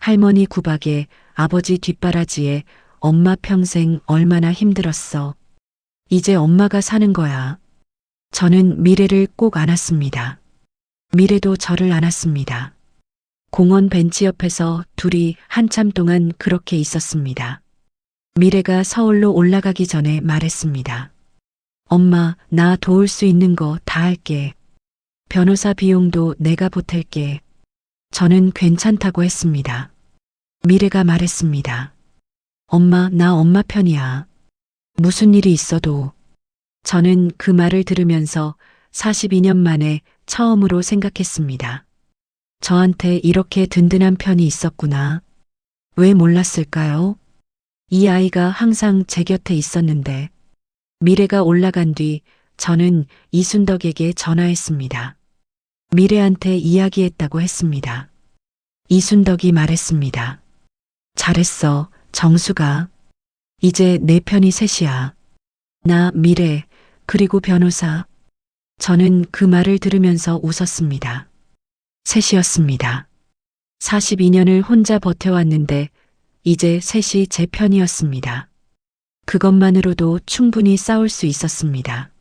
할머니 구박에, 아버지 뒷바라지에 엄마 평생 얼마나 힘들었어. 이제 엄마가 사는 거야. 저는 미래를 꼭 안았습니다. 미래도 저를 안았습니다. 공원 벤치 옆에서 둘이 한참 동안 그렇게 있었습니다. 미래가 서울로 올라가기 전에 말했습니다. 엄마, 나 도울 수 있는 거 다 할게. 변호사 비용도 내가 보탤게. 저는 괜찮다고 했습니다. 미래가 말했습니다. 엄마, 나 엄마 편이야. 무슨 일이 있어도. 저는 그 말을 들으면서 42년 만에 처음으로 생각했습니다. 저한테 이렇게 든든한 편이 있었구나. 왜 몰랐을까요? 이 아이가 항상 제 곁에 있었는데. 미래가 올라간 뒤 저는 이순덕에게 전화했습니다. 미래한테 이야기했다고 했습니다. 이순덕이 말했습니다. 잘했어, 정수가. 이제 내 편이 셋이야. 나, 미래, 그리고 변호사. 저는 그 말을 들으면서 웃었습니다. 셋이었습니다. 42년을 혼자 버텨왔는데 이제 셋이 제 편이었습니다. 그것만으로도 충분히 싸울 수 있었습니다.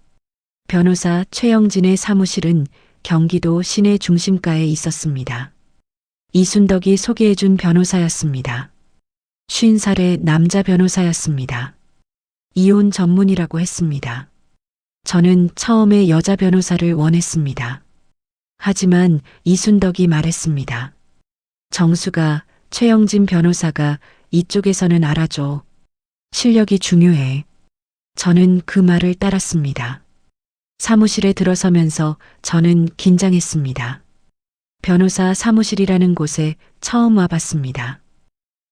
변호사 최영진의 사무실은 경기도 시내 중심가에 있었습니다. 이순덕이 소개해준 변호사였습니다. 50살의 남자 변호사였습니다. 이혼 전문이라고 했습니다. 저는 처음에 여자 변호사를 원했습니다. 하지만 이순덕이 말했습니다. 정수가, 최영진 변호사가 이쪽에서는 알아줘. 실력이 중요해. 저는 그 말을 따랐습니다. 사무실에 들어서면서 저는 긴장했습니다. 변호사 사무실이라는 곳에 처음 와봤습니다.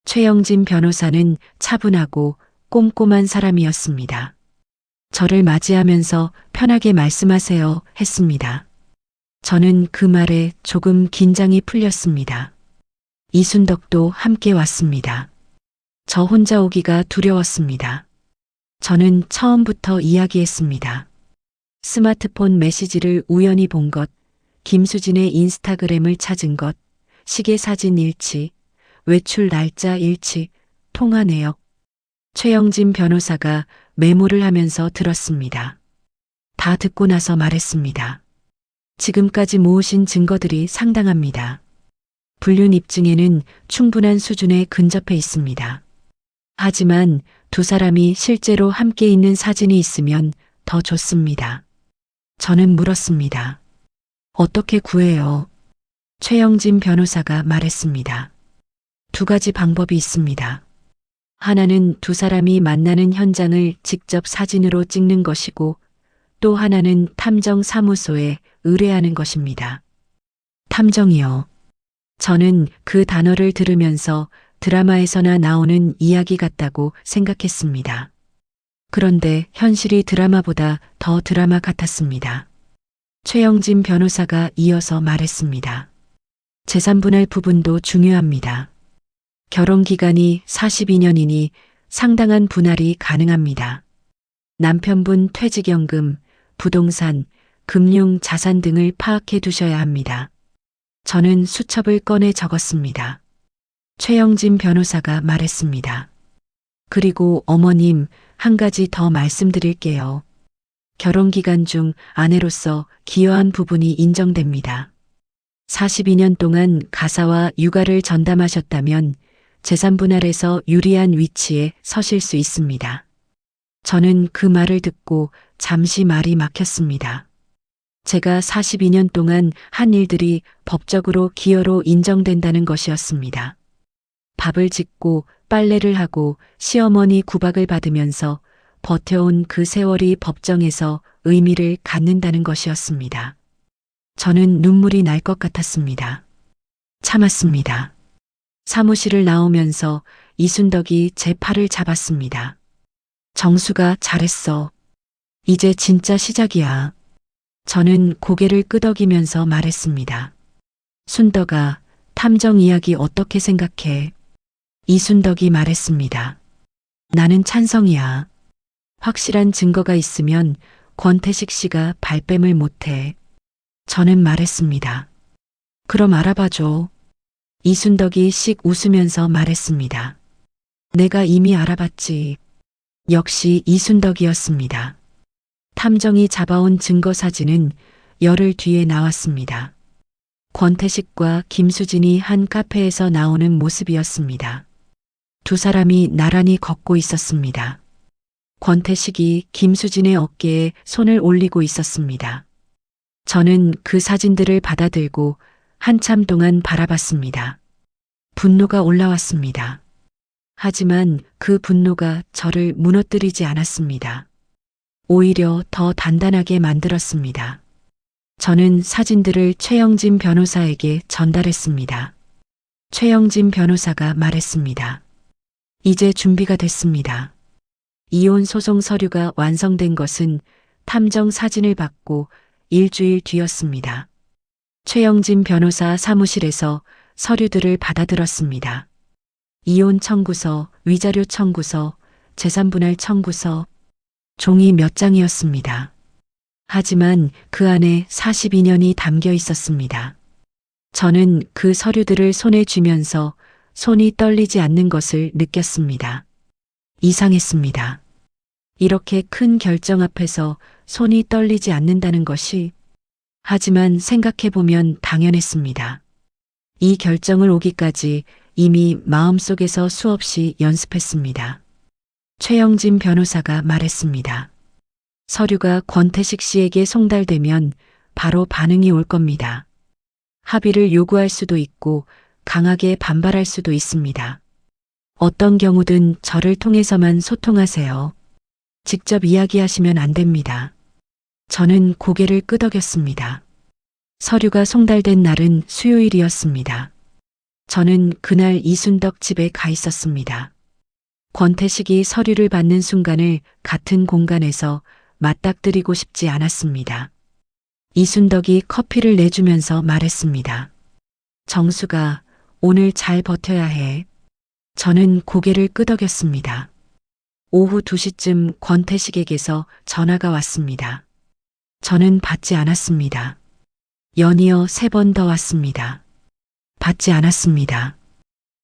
최영진 변호사는 차분하고 꼼꼼한 사람이었습니다. 저를 맞이하면서 편하게 말씀하세요 했습니다. 저는 그 말에 조금 긴장이 풀렸습니다. 이순덕도 함께 왔습니다. 저 혼자 오기가 두려웠습니다. 저는 처음부터 이야기했습니다. 스마트폰 메시지를 우연히 본 것, 김수진의 인스타그램을 찾은 것, 시계 사진 일치, 외출 날짜 일치, 통화 내역. 최영진 변호사가 메모를 하면서 들었습니다. 다 듣고 나서 말했습니다. 지금까지 모으신 증거들이 상당합니다. 불륜 입증에는 충분한 수준에 근접해 있습니다. 하지만 두 사람이 실제로 함께 있는 사진이 있으면 더 좋습니다. 저는 물었습니다. 어떻게 구해요? 최영진 변호사가 말했습니다. 두 가지 방법이 있습니다. 하나는 두 사람이 만나는 현장을 직접 사진으로 찍는 것이고 또 하나는 탐정사무소에 의뢰하는 것입니다. 탐정이요. 저는 그 단어를 들으면서 드라마에서나 나오는 이야기 같다고 생각했습니다. 그런데 현실이 드라마보다 더 드라마 같았습니다. 최영진 변호사가 이어서 말했습니다. 재산분할 부분도 중요합니다. 결혼 기간이 42년이니 상당한 분할이 가능합니다. 남편분 퇴직연금, 부동산, 금융 자산 등을 파악해 두셔야 합니다. 저는 수첩을 꺼내 적었습니다. 최영진 변호사가 말했습니다. 그리고 어머님, 한 가지 더 말씀드릴게요. 결혼 기간 중 아내로서 기여한 부분이 인정됩니다. 42년 동안 가사와 육아를 전담하셨다면 재산 분할에서 유리한 위치에 서실 수 있습니다. 저는 그 말을 듣고 잠시 말이 막혔습니다. 제가 42년 동안 한 일들이 법적으로 기여로 인정된다는 것이었습니다. 밥을 짓고 빨래를 하고 시어머니 구박을 받으면서 버텨온 그 세월이 법정에서 의미를 갖는다는 것이었습니다. 저는 눈물이 날 것 같았습니다. 참았습니다. 사무실을 나오면서 이순덕이 제 팔을 잡았습니다. 정수가 잘했어. 이제 진짜 시작이야. 저는 고개를 끄덕이면서 말했습니다. 순덕아, 탐정 이야기 어떻게 생각해? 이순덕이 말했습니다. 나는 찬성이야. 확실한 증거가 있으면 권태식 씨가 발뺌을 못해. 저는 말했습니다. 그럼 알아봐줘. 이순덕이 씩 웃으면서 말했습니다. 내가 이미 알아봤지. 역시 이순덕이었습니다. 탐정이 잡아온 증거 사진은 열흘 뒤에 나왔습니다. 권태식과 김수진이 한 카페에서 나오는 모습이었습니다. 두 사람이 나란히 걷고 있었습니다. 권태식이 김수진의 어깨에 손을 올리고 있었습니다. 저는 그 사진들을 받아들고 한참 동안 바라봤습니다. 분노가 올라왔습니다. 하지만 그 분노가 저를 무너뜨리지 않았습니다. 오히려 더 단단하게 만들었습니다. 저는 사진들을 최영진 변호사에게 전달했습니다. 최영진 변호사가 말했습니다. 이제 준비가 됐습니다. 이혼 소송 서류가 완성된 것은 탐정 사진을 받고 일주일 뒤였습니다. 최영진 변호사 사무실에서 서류들을 받아들었습니다. 이혼 청구서, 위자료 청구서, 재산분할 청구서, 종이 몇 장이었습니다. 하지만 그 안에 42년이 담겨 있었습니다. 저는 그 서류들을 손에 쥐면서 손이 떨리지 않는 것을 느꼈습니다. 이상했습니다. 이렇게 큰 결정 앞에서 손이 떨리지 않는다는 것이, 하지만 생각해보면 당연했습니다. 이 결정을 오기까지 이미 마음속에서 수없이 연습했습니다. 최영진 변호사가 말했습니다. 서류가 권태식 씨에게 송달되면 바로 반응이 올 겁니다. 합의를 요구할 수도 있고 강하게 반발할 수도 있습니다. 어떤 경우든 저를 통해서만 소통하세요. 직접 이야기하시면 안 됩니다. 저는 고개를 끄덕였습니다. 서류가 송달된 날은 수요일이었습니다. 저는 그날 이순덕 집에 가 있었습니다. 권태식이 서류를 받는 순간을 같은 공간에서 맞닥뜨리고 싶지 않았습니다. 이순덕이 커피를 내주면서 말했습니다. 정수가 오늘 잘 버텨야 해. 저는 고개를 끄덕였습니다. 오후 2시쯤 권태식에게서 전화가 왔습니다. 저는 받지 않았습니다. 연이어 3번 더 왔습니다. 받지 않았습니다.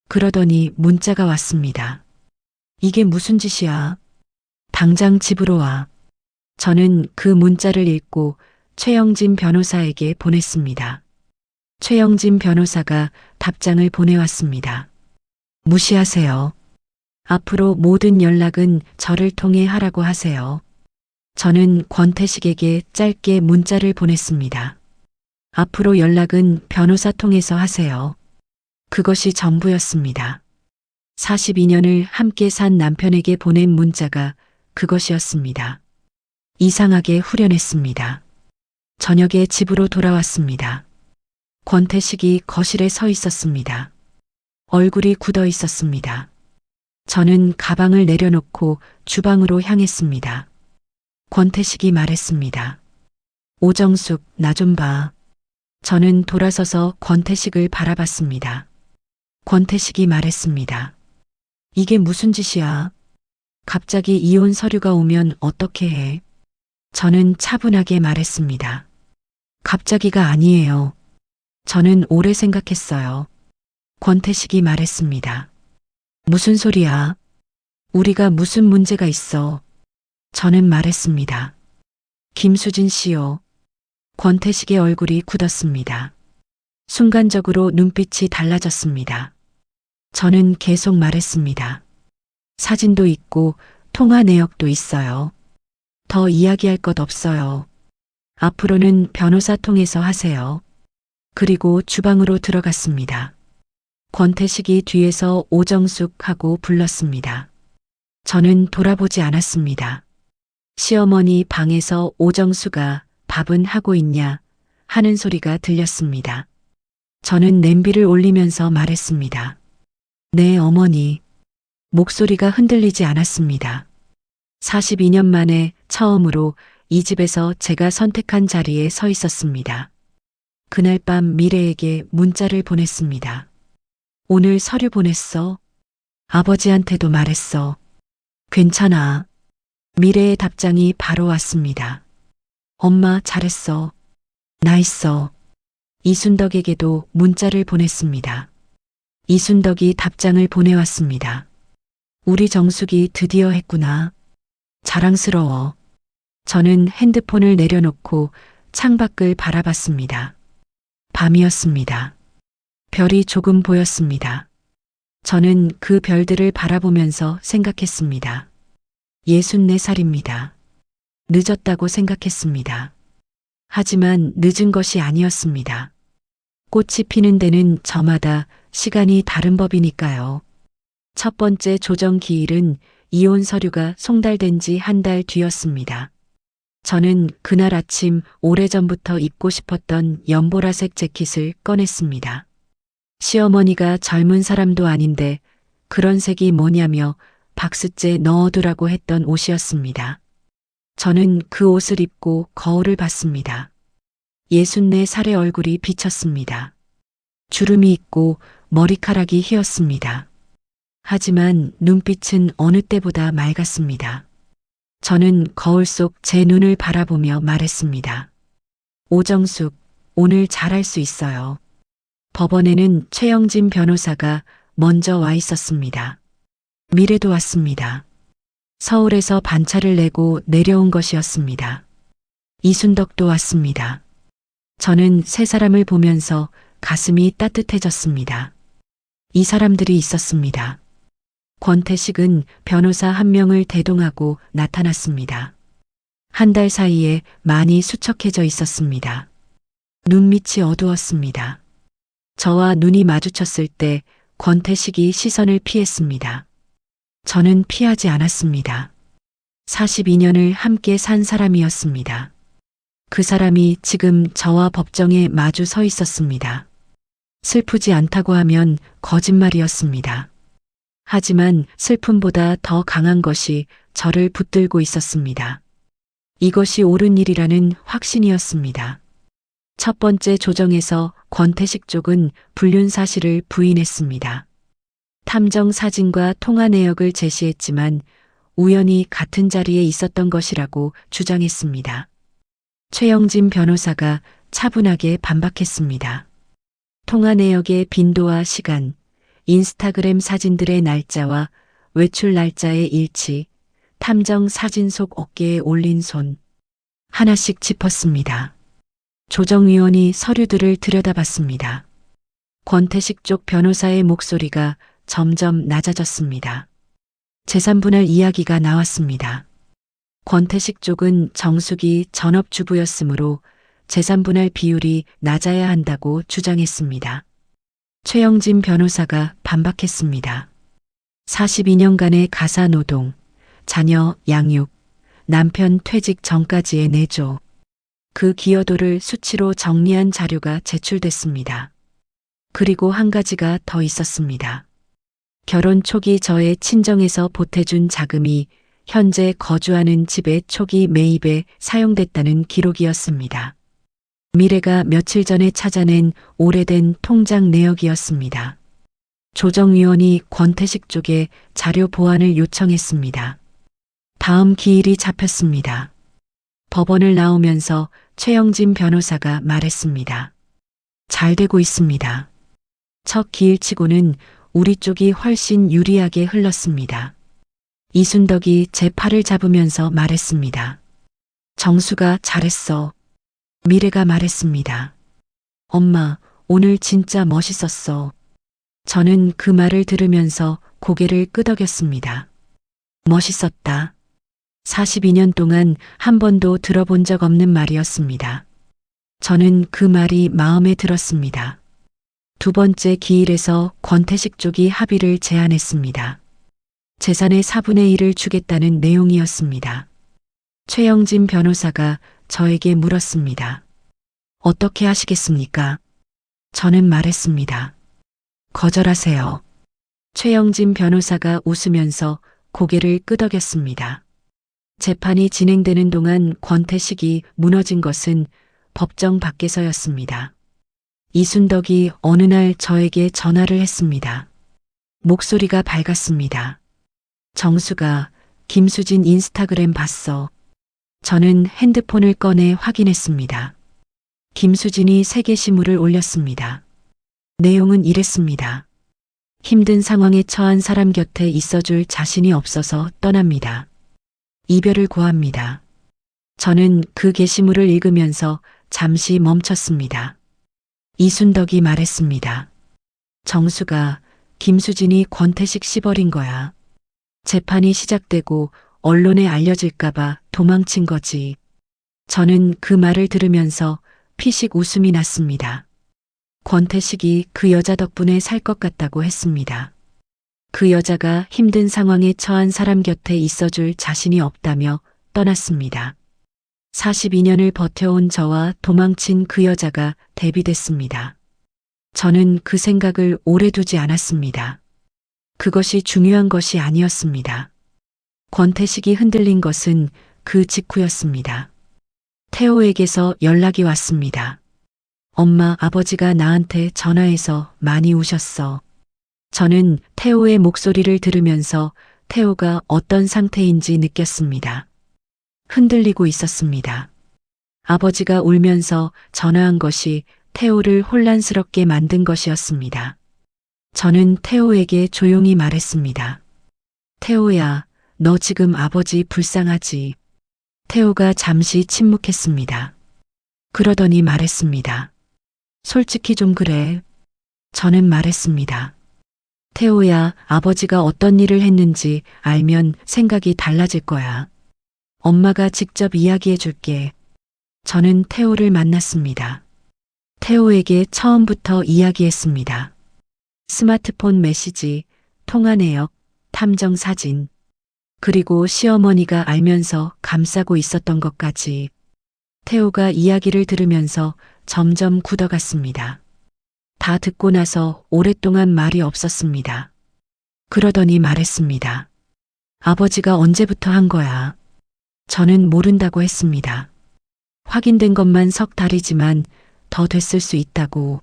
그러더니 문자가 왔습니다. 이게 무슨 짓이야? 당장 집으로 와. 저는 그 문자를 읽고 최영진 변호사에게 보냈습니다. 최영진 변호사가 답장을 보내왔습니다. 무시하세요. 앞으로 모든 연락은 저를 통해 하라고 하세요. 저는 권태식에게 짧게 문자를 보냈습니다. 앞으로 연락은 변호사 통해서 하세요. 그것이 전부였습니다. 42년을 함께 산 남편에게 보낸 문자가 그것이었습니다. 이상하게 후련했습니다. 저녁에 집으로 돌아왔습니다. 권태식이 거실에 서 있었습니다. 얼굴이 굳어 있었습니다. 저는 가방을 내려놓고 주방으로 향했습니다. 권태식이 말했습니다. 오정숙, 나 좀 봐. 저는 돌아서서 권태식을 바라봤습니다. 권태식이 말했습니다. 이게 무슨 짓이야? 갑자기 이혼 서류가 오면 어떻게 해? 저는 차분하게 말했습니다. 갑자기가 아니에요. 저는 오래 생각했어요. 권태식이 말했습니다. 무슨 소리야? 우리가 무슨 문제가 있어? 저는 말했습니다. 김수진 씨요. 권태식의 얼굴이 굳었습니다. 순간적으로 눈빛이 달라졌습니다. 저는 계속 말했습니다. 사진도 있고 통화 내역도 있어요. 더 이야기할 것 없어요. 앞으로는 변호사 통해서 하세요. 그리고 주방으로 들어갔습니다. 권태식이 뒤에서 오정숙 하고 불렀습니다. 저는 돌아보지 않았습니다. 시어머니 방에서 오정수가 밥은 하고 있냐 하는 소리가 들렸습니다. 저는 냄비를 올리면서 말했습니다. 네, 어머니. 목소리가 흔들리지 않았습니다. 42년 만에 처음으로 이 집에서 제가 선택한 자리에 서 있었습니다. 그날 밤 미래에게 문자를 보냈습니다. 오늘 서류 보냈어. 아버지한테도 말했어. 괜찮아. 미래의 답장이 바로 왔습니다. 엄마 잘했어. 나 있어. 이순덕에게도 문자를 보냈습니다. 이순덕이 답장을 보내왔습니다. 우리 정숙이 드디어 했구나. 자랑스러워. 저는 핸드폰을 내려놓고 창밖을 바라봤습니다. 밤이었습니다. 별이 조금 보였습니다. 저는 그 별들을 바라보면서 생각했습니다. 64살입니다. 늦었다고 생각했습니다. 하지만 늦은 것이 아니었습니다. 꽃이 피는 데는 저마다 시간이 다른 법이니까요. 첫 번째 조정 기일은 이혼 서류가 송달된 지 한 달 뒤였습니다. 저는 그날 아침 오래전부터 입고 싶었던 연보라색 재킷을 꺼냈습니다. 시어머니가 젊은 사람도 아닌데 그런 색이 뭐냐며 박스째 넣어두라고 했던 옷이었습니다. 저는 그 옷을 입고 거울을 봤습니다. 64살의 얼굴이 비쳤습니다. 주름이 있고 머리카락이 휘었습니다. 하지만 눈빛은 어느 때보다 맑았습니다. 저는 거울 속 제 눈을 바라보며 말했습니다. 오정숙, 오늘 잘할 수 있어요. 법원에는 최영진 변호사가 먼저 와 있었습니다. 미래도 왔습니다. 서울에서 반차를 내고 내려온 것이었습니다. 이순덕도 왔습니다. 저는 세 사람을 보면서 가슴이 따뜻해졌습니다. 이 사람들이 있었습니다. 권태식은 변호사 한 명을 대동하고 나타났습니다. 한 달 사이에 많이 수척해져 있었습니다. 눈밑이 어두웠습니다. 저와 눈이 마주쳤을 때 권태식이 시선을 피했습니다. 저는 피하지 않았습니다. 42년을 함께 산 사람이었습니다. 그 사람이 지금 저와 법정에 마주 서 있었습니다. 슬프지 않다고 하면 거짓말이었습니다. 하지만 슬픔보다 더 강한 것이 저를 붙들고 있었습니다. 이것이 옳은 일이라는 확신이었습니다. 첫 번째 조정에서 권태식 쪽은 불륜 사실을 부인했습니다. 탐정 사진과 통화 내역을 제시했지만 우연히 같은 자리에 있었던 것이라고 주장했습니다. 최영진 변호사가 차분하게 반박했습니다. 통화 내역의 빈도와 시간, 인스타그램 사진들의 날짜와 외출 날짜의 일치, 탐정 사진 속 어깨에 올린 손, 하나씩 짚었습니다. 조정위원이 서류들을 들여다봤습니다. 권태식 쪽 변호사의 목소리가 점점 낮아졌습니다. 재산분할 이야기가 나왔습니다. 권태식 쪽은 정숙이 전업주부였으므로 재산분할 비율이 낮아야 한다고 주장했습니다. 최영진 변호사가 반박했습니다. 42년간의 가사노동, 자녀 양육, 남편 퇴직 전까지의 내조, 그 기여도를 수치로 정리한 자료가 제출됐습니다. 그리고 한 가지가 더 있었습니다. 결혼 초기 저의 친정에서 보태준 자금이 현재 거주하는 집의 초기 매입에 사용됐다는 기록이었습니다. 미래가 며칠 전에 찾아낸 오래된 통장 내역이었습니다. 조정위원이 권태식 쪽에 자료 보완을 요청했습니다. 다음 기일이 잡혔습니다. 법원을 나오면서 최영진 변호사가 말했습니다. 잘 되고 있습니다. 첫 기일치고는 우리 쪽이 훨씬 유리하게 흘렀습니다. 이순덕이 제 팔을 잡으면서 말했습니다. 정수가 잘했어. 미래가 말했습니다. 엄마, 오늘 진짜 멋있었어. 저는 그 말을 들으면서 고개를 끄덕였습니다. 멋있었다. 42년 동안 한 번도 들어본 적 없는 말이었습니다. 저는 그 말이 마음에 들었습니다. 두 번째 기일에서 권태식 쪽이 합의를 제안했습니다. 재산의 4분의 1을 주겠다는 내용이었습니다. 최영진 변호사가 저에게 물었습니다. 어떻게 하시겠습니까? 저는 말했습니다. 거절하세요. 최영진 변호사가 웃으면서 고개를 끄덕였습니다. 재판이 진행되는 동안 권태식이 무너진 것은 법정 밖에서였습니다. 이순덕이 어느 날 저에게 전화를 했습니다. 목소리가 밝았습니다. 정수가 김수진 인스타그램 봤어. 저는 핸드폰을 꺼내 확인했습니다. 김수진이 새 게시물을 올렸습니다. 내용은 이랬습니다. 힘든 상황에 처한 사람 곁에 있어줄 자신이 없어서 떠납니다. 이별을 고합니다. 저는 그 게시물을 읽으면서 잠시 멈췄습니다. 이순덕이 말했습니다. 정수가 김수진이 권태식 씨 버린 거야. 재판이 시작되고 언론에 알려질까봐 도망친 거지. 저는 그 말을 들으면서 피식 웃음이 났습니다. 권태식이 그 여자 덕분에 살 것 같다고 했습니다. 그 여자가 힘든 상황에 처한 사람 곁에 있어줄 자신이 없다며 떠났습니다. 42년을 버텨온 저와 도망친 그 여자가 대비됐습니다. 저는 그 생각을 오래 두지 않았습니다. 그것이 중요한 것이 아니었습니다. 권태식이 흔들린 것은 그 직후였습니다. 태호에게서 연락이 왔습니다. 엄마, 아버지가 나한테 전화해서 많이 우셨어. 저는 태호의 목소리를 들으면서 태호가 어떤 상태인지 느꼈습니다. 흔들리고 있었습니다. 아버지가 울면서 전화한 것이 태호를 혼란스럽게 만든 것이었습니다. 저는 태호에게 조용히 말했습니다. 태호야, 너 지금 아버지 불쌍하지? 태호가 잠시 침묵했습니다. 그러더니 말했습니다. 솔직히 좀 그래. 저는 말했습니다. 태호야, 아버지가 어떤 일을 했는지 알면 생각이 달라질 거야. 엄마가 직접 이야기해 줄게. 저는 태호를 만났습니다. 태호에게 처음부터 이야기했습니다. 스마트폰 메시지, 통화 내역, 탐정 사진, 그리고 시어머니가 알면서 감싸고 있었던 것까지. 태호가 이야기를 들으면서 점점 굳어갔습니다. 다 듣고 나서 오랫동안 말이 없었습니다. 그러더니 말했습니다. 아버지가 언제부터 한 거야? 저는 모른다고 했습니다. 확인된 것만 석 달이지만 더 됐을 수 있다고.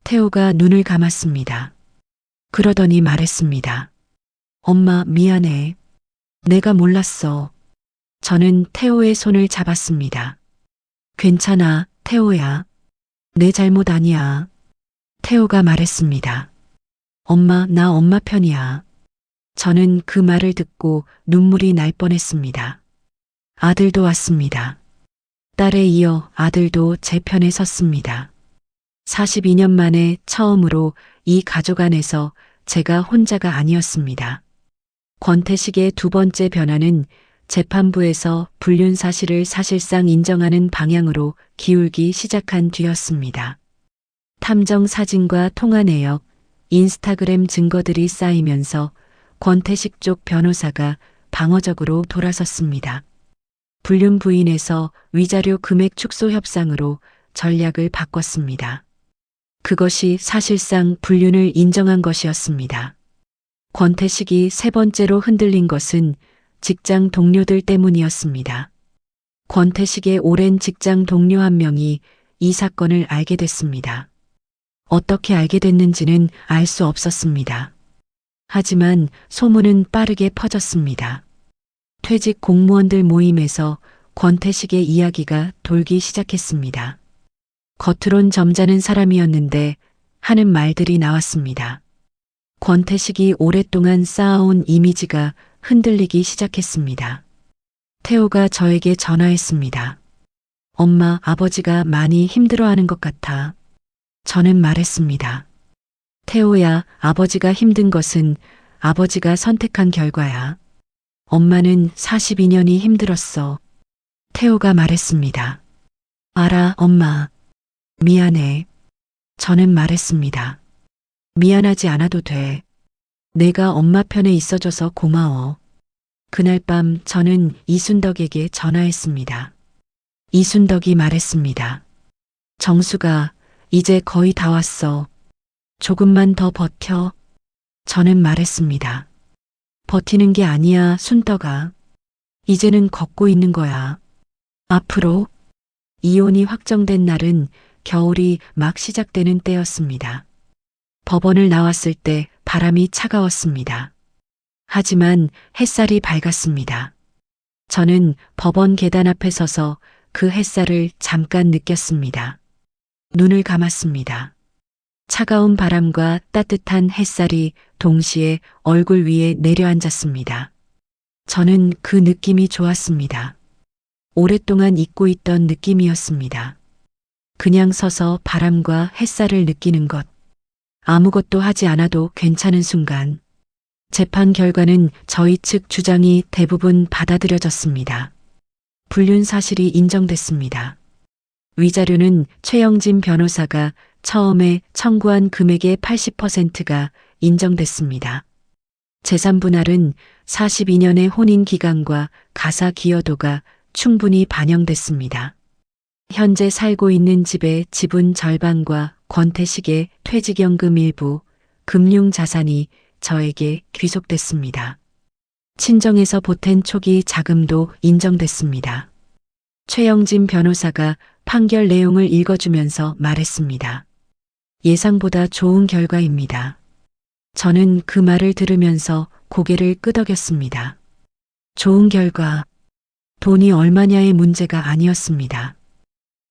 태호가 눈을 감았습니다. 그러더니 말했습니다. 엄마, 미안해. 내가 몰랐어. 저는 태호의 손을 잡았습니다. 괜찮아, 태호야. 내 잘못 아니야. 태호가 말했습니다. 엄마, 나 엄마 편이야. 저는 그 말을 듣고 눈물이 날 뻔했습니다. 아들도 왔습니다. 딸에 이어 아들도 제 편에 섰습니다. 42년 만에 처음으로 이 가족 안에서 제가 혼자가 아니었습니다. 권태식의 두 번째 변화는 재판부에서 불륜 사실을 사실상 인정하는 방향으로 기울기 시작한 뒤였습니다. 탐정 사진과 통화 내역, 인스타그램 증거들이 쌓이면서 권태식 쪽 변호사가 방어적으로 돌아섰습니다. 불륜 부인에서 위자료 금액 축소 협상으로 전략을 바꿨습니다. 그것이 사실상 불륜을 인정한 것이었습니다. 권태식이 세 번째로 흔들린 것은 직장 동료들 때문이었습니다. 권태식의 오랜 직장 동료 한 명이 이 사건을 알게 됐습니다. 어떻게 알게 됐는지는 알 수 없었습니다. 하지만 소문은 빠르게 퍼졌습니다. 퇴직 공무원들 모임에서 권태식의 이야기가 돌기 시작했습니다. 겉으론 점잖은 사람이었는데 하는 말들이 나왔습니다. 권태식이 오랫동안 쌓아온 이미지가 흔들리기 시작했습니다. 태호가 저에게 전화했습니다. 엄마, 아버지가 많이 힘들어하는 것 같아. 저는 말했습니다. 태호야, 아버지가 힘든 것은 아버지가 선택한 결과야. 엄마는 42년이 힘들었어. 태호가 말했습니다. 알아, 엄마. 미안해. 저는 말했습니다. 미안하지 않아도 돼. 내가 엄마 편에 있어줘서 고마워. 그날 밤 저는 이순덕에게 전화했습니다. 이순덕이 말했습니다. 정수가 이제 거의 다 왔어. 조금만 더 버텨. 저는 말했습니다. 버티는 게 아니야, 순덕아. 이제는 걷고 있는 거야. 앞으로 이혼이 확정된 날은 겨울이 막 시작되는 때였습니다. 법원을 나왔을 때 바람이 차가웠습니다. 하지만 햇살이 밝았습니다. 저는 법원 계단 앞에 서서 그 햇살을 잠깐 느꼈습니다. 눈을 감았습니다. 차가운 바람과 따뜻한 햇살이 동시에 얼굴 위에 내려앉았습니다. 저는 그 느낌이 좋았습니다. 오랫동안 잊고 있던 느낌이었습니다. 그냥 서서 바람과 햇살을 느끼는 것. 아무것도 하지 않아도 괜찮은 순간. 재판 결과는 저희 측 주장이 대부분 받아들여졌습니다. 불륜 사실이 인정됐습니다. 위자료는 최영진 변호사가 처음에 청구한 금액의 80%가 인정됐습니다. 재산 분할은 42년의 혼인 기간과 가사 기여도가 충분히 반영됐습니다. 현재 살고 있는 집의 지분 절반과 권태식의 퇴직연금 일부, 금융자산이 저에게 귀속됐습니다. 친정에서 보탠 초기 자금도 인정됐습니다. 최영진 변호사가 판결 내용을 읽어주면서 말했습니다. 예상보다 좋은 결과입니다. 저는 그 말을 들으면서 고개를 끄덕였습니다. 좋은 결과, 돈이 얼마냐의 문제가 아니었습니다.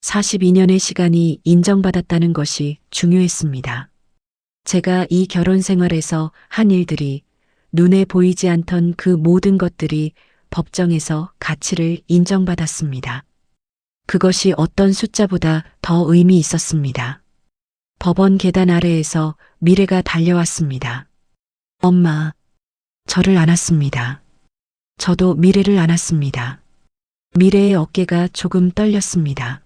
42년의 시간이 인정받았다는 것이 중요했습니다. 제가 이 결혼 생활에서 한 일들이, 눈에 보이지 않던 그 모든 것들이 법정에서 가치를 인정받았습니다. 그것이 어떤 숫자보다 더 의미 있었습니다. 법원 계단 아래에서 미래가 달려왔습니다. 엄마, 저를 안았습니다. 저도 미래를 안았습니다. 미래의 어깨가 조금 떨렸습니다.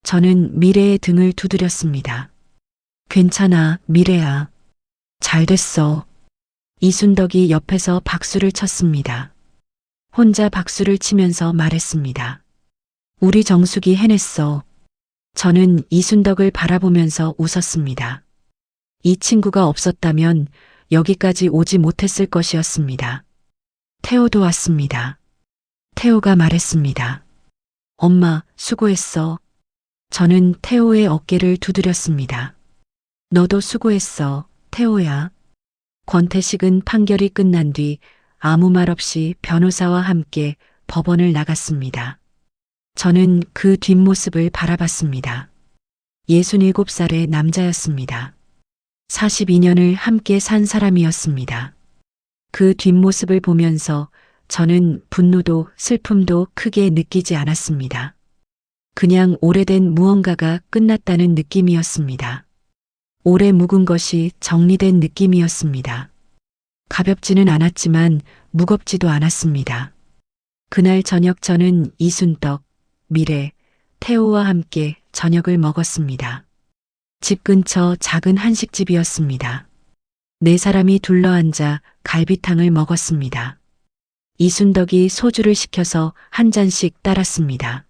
저는 미래의 등을 두드렸습니다. 괜찮아, 미래야. 잘 됐어. 이순덕이 옆에서 박수를 쳤습니다. 혼자 박수를 치면서 말했습니다. 우리 정숙이 해냈어. 저는 이순덕을 바라보면서 웃었습니다. 이 친구가 없었다면 여기까지 오지 못했을 것이었습니다. 태호도 왔습니다. 태호가 말했습니다. 엄마, 수고했어. 저는 태호의 어깨를 두드렸습니다. 너도 수고했어, 태호야. 권태식은 판결이 끝난 뒤 아무 말 없이 변호사와 함께 법원을 나갔습니다. 저는 그 뒷모습을 바라봤습니다. 67살의 남자였습니다. 42년을 함께 산 사람이었습니다. 그 뒷모습을 보면서 저는 분노도 슬픔도 크게 느끼지 않았습니다. 그냥 오래된 무언가가 끝났다는 느낌이었습니다. 오래 묵은 것이 정리된 느낌이었습니다. 가볍지는 않았지만 무겁지도 않았습니다. 그날 저녁 저는 이순덕, 미래, 태호와 함께 저녁을 먹었습니다. 집 근처 작은 한식집이었습니다. 네 사람이 둘러앉아 갈비탕을 먹었습니다. 이순덕이 소주를 시켜서 한 잔씩 따랐습니다.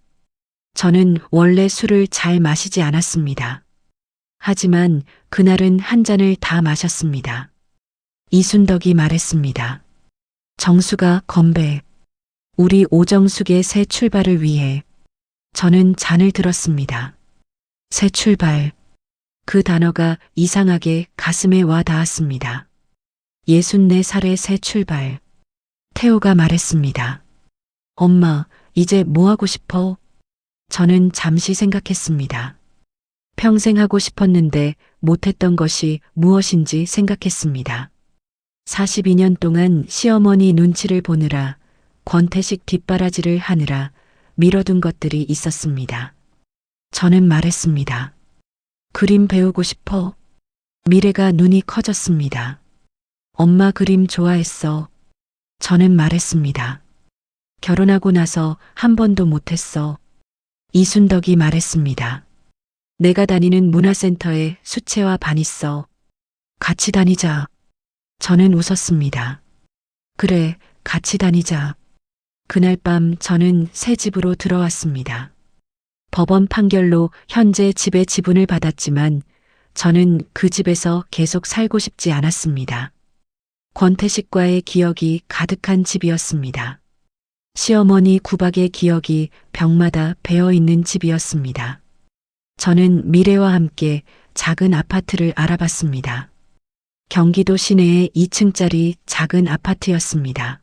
저는 원래 술을 잘 마시지 않았습니다. 하지만 그날은 한 잔을 다 마셨습니다. 이순덕이 말했습니다. 정수가 건배. 우리 오정숙의 새 출발을 위해. 저는 잔을 들었습니다. 새 출발. 그 단어가 이상하게 가슴에 와 닿았습니다. 64살의 새 출발. 태호가 말했습니다. 엄마, 이제 뭐 하고 싶어? 저는 잠시 생각했습니다. 평생 하고 싶었는데 못했던 것이 무엇인지 생각했습니다. 42년 동안 시어머니 눈치를 보느라 권태식 뒷바라지를 하느라 미뤄둔 것들이 있었습니다. 저는 말했습니다. 그림 배우고 싶어. 미래가 눈이 커졌습니다. 엄마 그림 좋아했어. 저는 말했습니다. 결혼하고 나서 한 번도 못했어. 이순덕이 말했습니다. 내가 다니는 문화센터에 수채화 반 있어. 같이 다니자. 저는 웃었습니다. 그래, 같이 다니자. 그날 밤 저는 새 집으로 들어왔습니다. 법원 판결로 현재 집의 지분을 받았지만 저는 그 집에서 계속 살고 싶지 않았습니다. 권태식과의 기억이 가득한 집이었습니다. 시어머니 구박의 기억이 벽마다 배어 있는 집이었습니다. 저는 미래와 함께 작은 아파트를 알아봤습니다. 경기도 시내의 2층짜리 작은 아파트였습니다.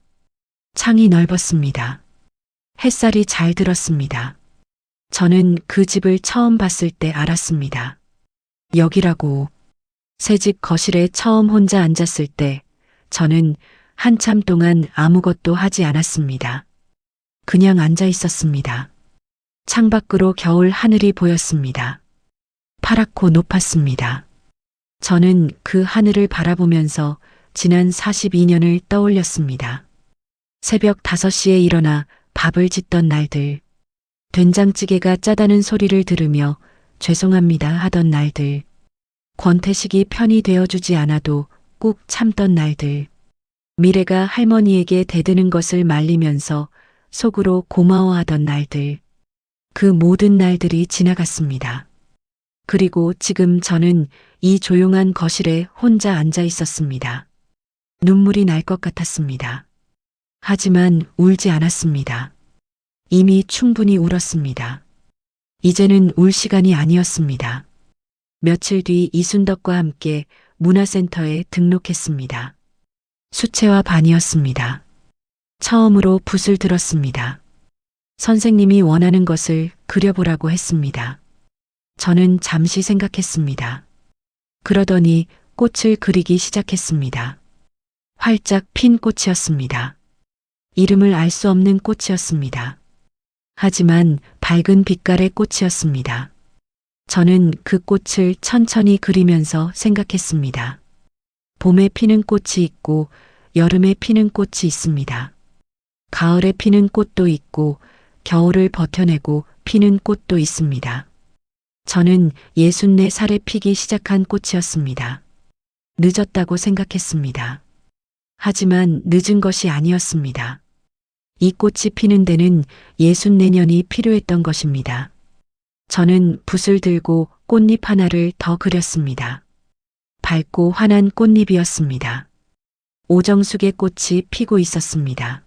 창이 넓었습니다. 햇살이 잘 들었습니다. 저는 그 집을 처음 봤을 때 알았습니다. 여기라고. 새 집 거실에 처음 혼자 앉았을 때 저는 한참 동안 아무것도 하지 않았습니다. 그냥 앉아 있었습니다. 창밖으로 겨울 하늘이 보였습니다. 파랗고 높았습니다. 저는 그 하늘을 바라보면서 지난 42년을 떠올렸습니다. 새벽 5시에 일어나 밥을 짓던 날들, 된장찌개가 짜다는 소리를 들으며 죄송합니다 하던 날들, 권태식이 편히 되어주지 않아도 꾹 참던 날들, 미래가 할머니에게 대드는 것을 말리면서 속으로 고마워하던 날들, 그 모든 날들이 지나갔습니다. 그리고 지금 저는 이 조용한 거실에 혼자 앉아 있었습니다. 눈물이 날 것 같았습니다. 하지만 울지 않았습니다. 이미 충분히 울었습니다. 이제는 울 시간이 아니었습니다. 며칠 뒤 이순덕과 함께 문화센터에 등록했습니다. 수채화 반이었습니다. 처음으로 붓을 들었습니다. 선생님이 원하는 것을 그려보라고 했습니다. 저는 잠시 생각했습니다. 그러더니 꽃을 그리기 시작했습니다. 활짝 핀 꽃이었습니다. 이름을 알 수 없는 꽃이었습니다. 하지만 밝은 빛깔의 꽃이었습니다. 저는 그 꽃을 천천히 그리면서 생각했습니다. 봄에 피는 꽃이 있고 여름에 피는 꽃이 있습니다. 가을에 피는 꽃도 있고 겨울을 버텨내고 피는 꽃도 있습니다. 저는 64살에 피기 시작한 꽃이었습니다. 늦었다고 생각했습니다. 하지만 늦은 것이 아니었습니다. 이 꽃이 피는 데는 64년이 필요했던 것입니다. 저는 붓을 들고 꽃잎 하나를 더 그렸습니다. 밝고 환한 꽃잎이었습니다. 오정숙의 꽃이 피고 있었습니다.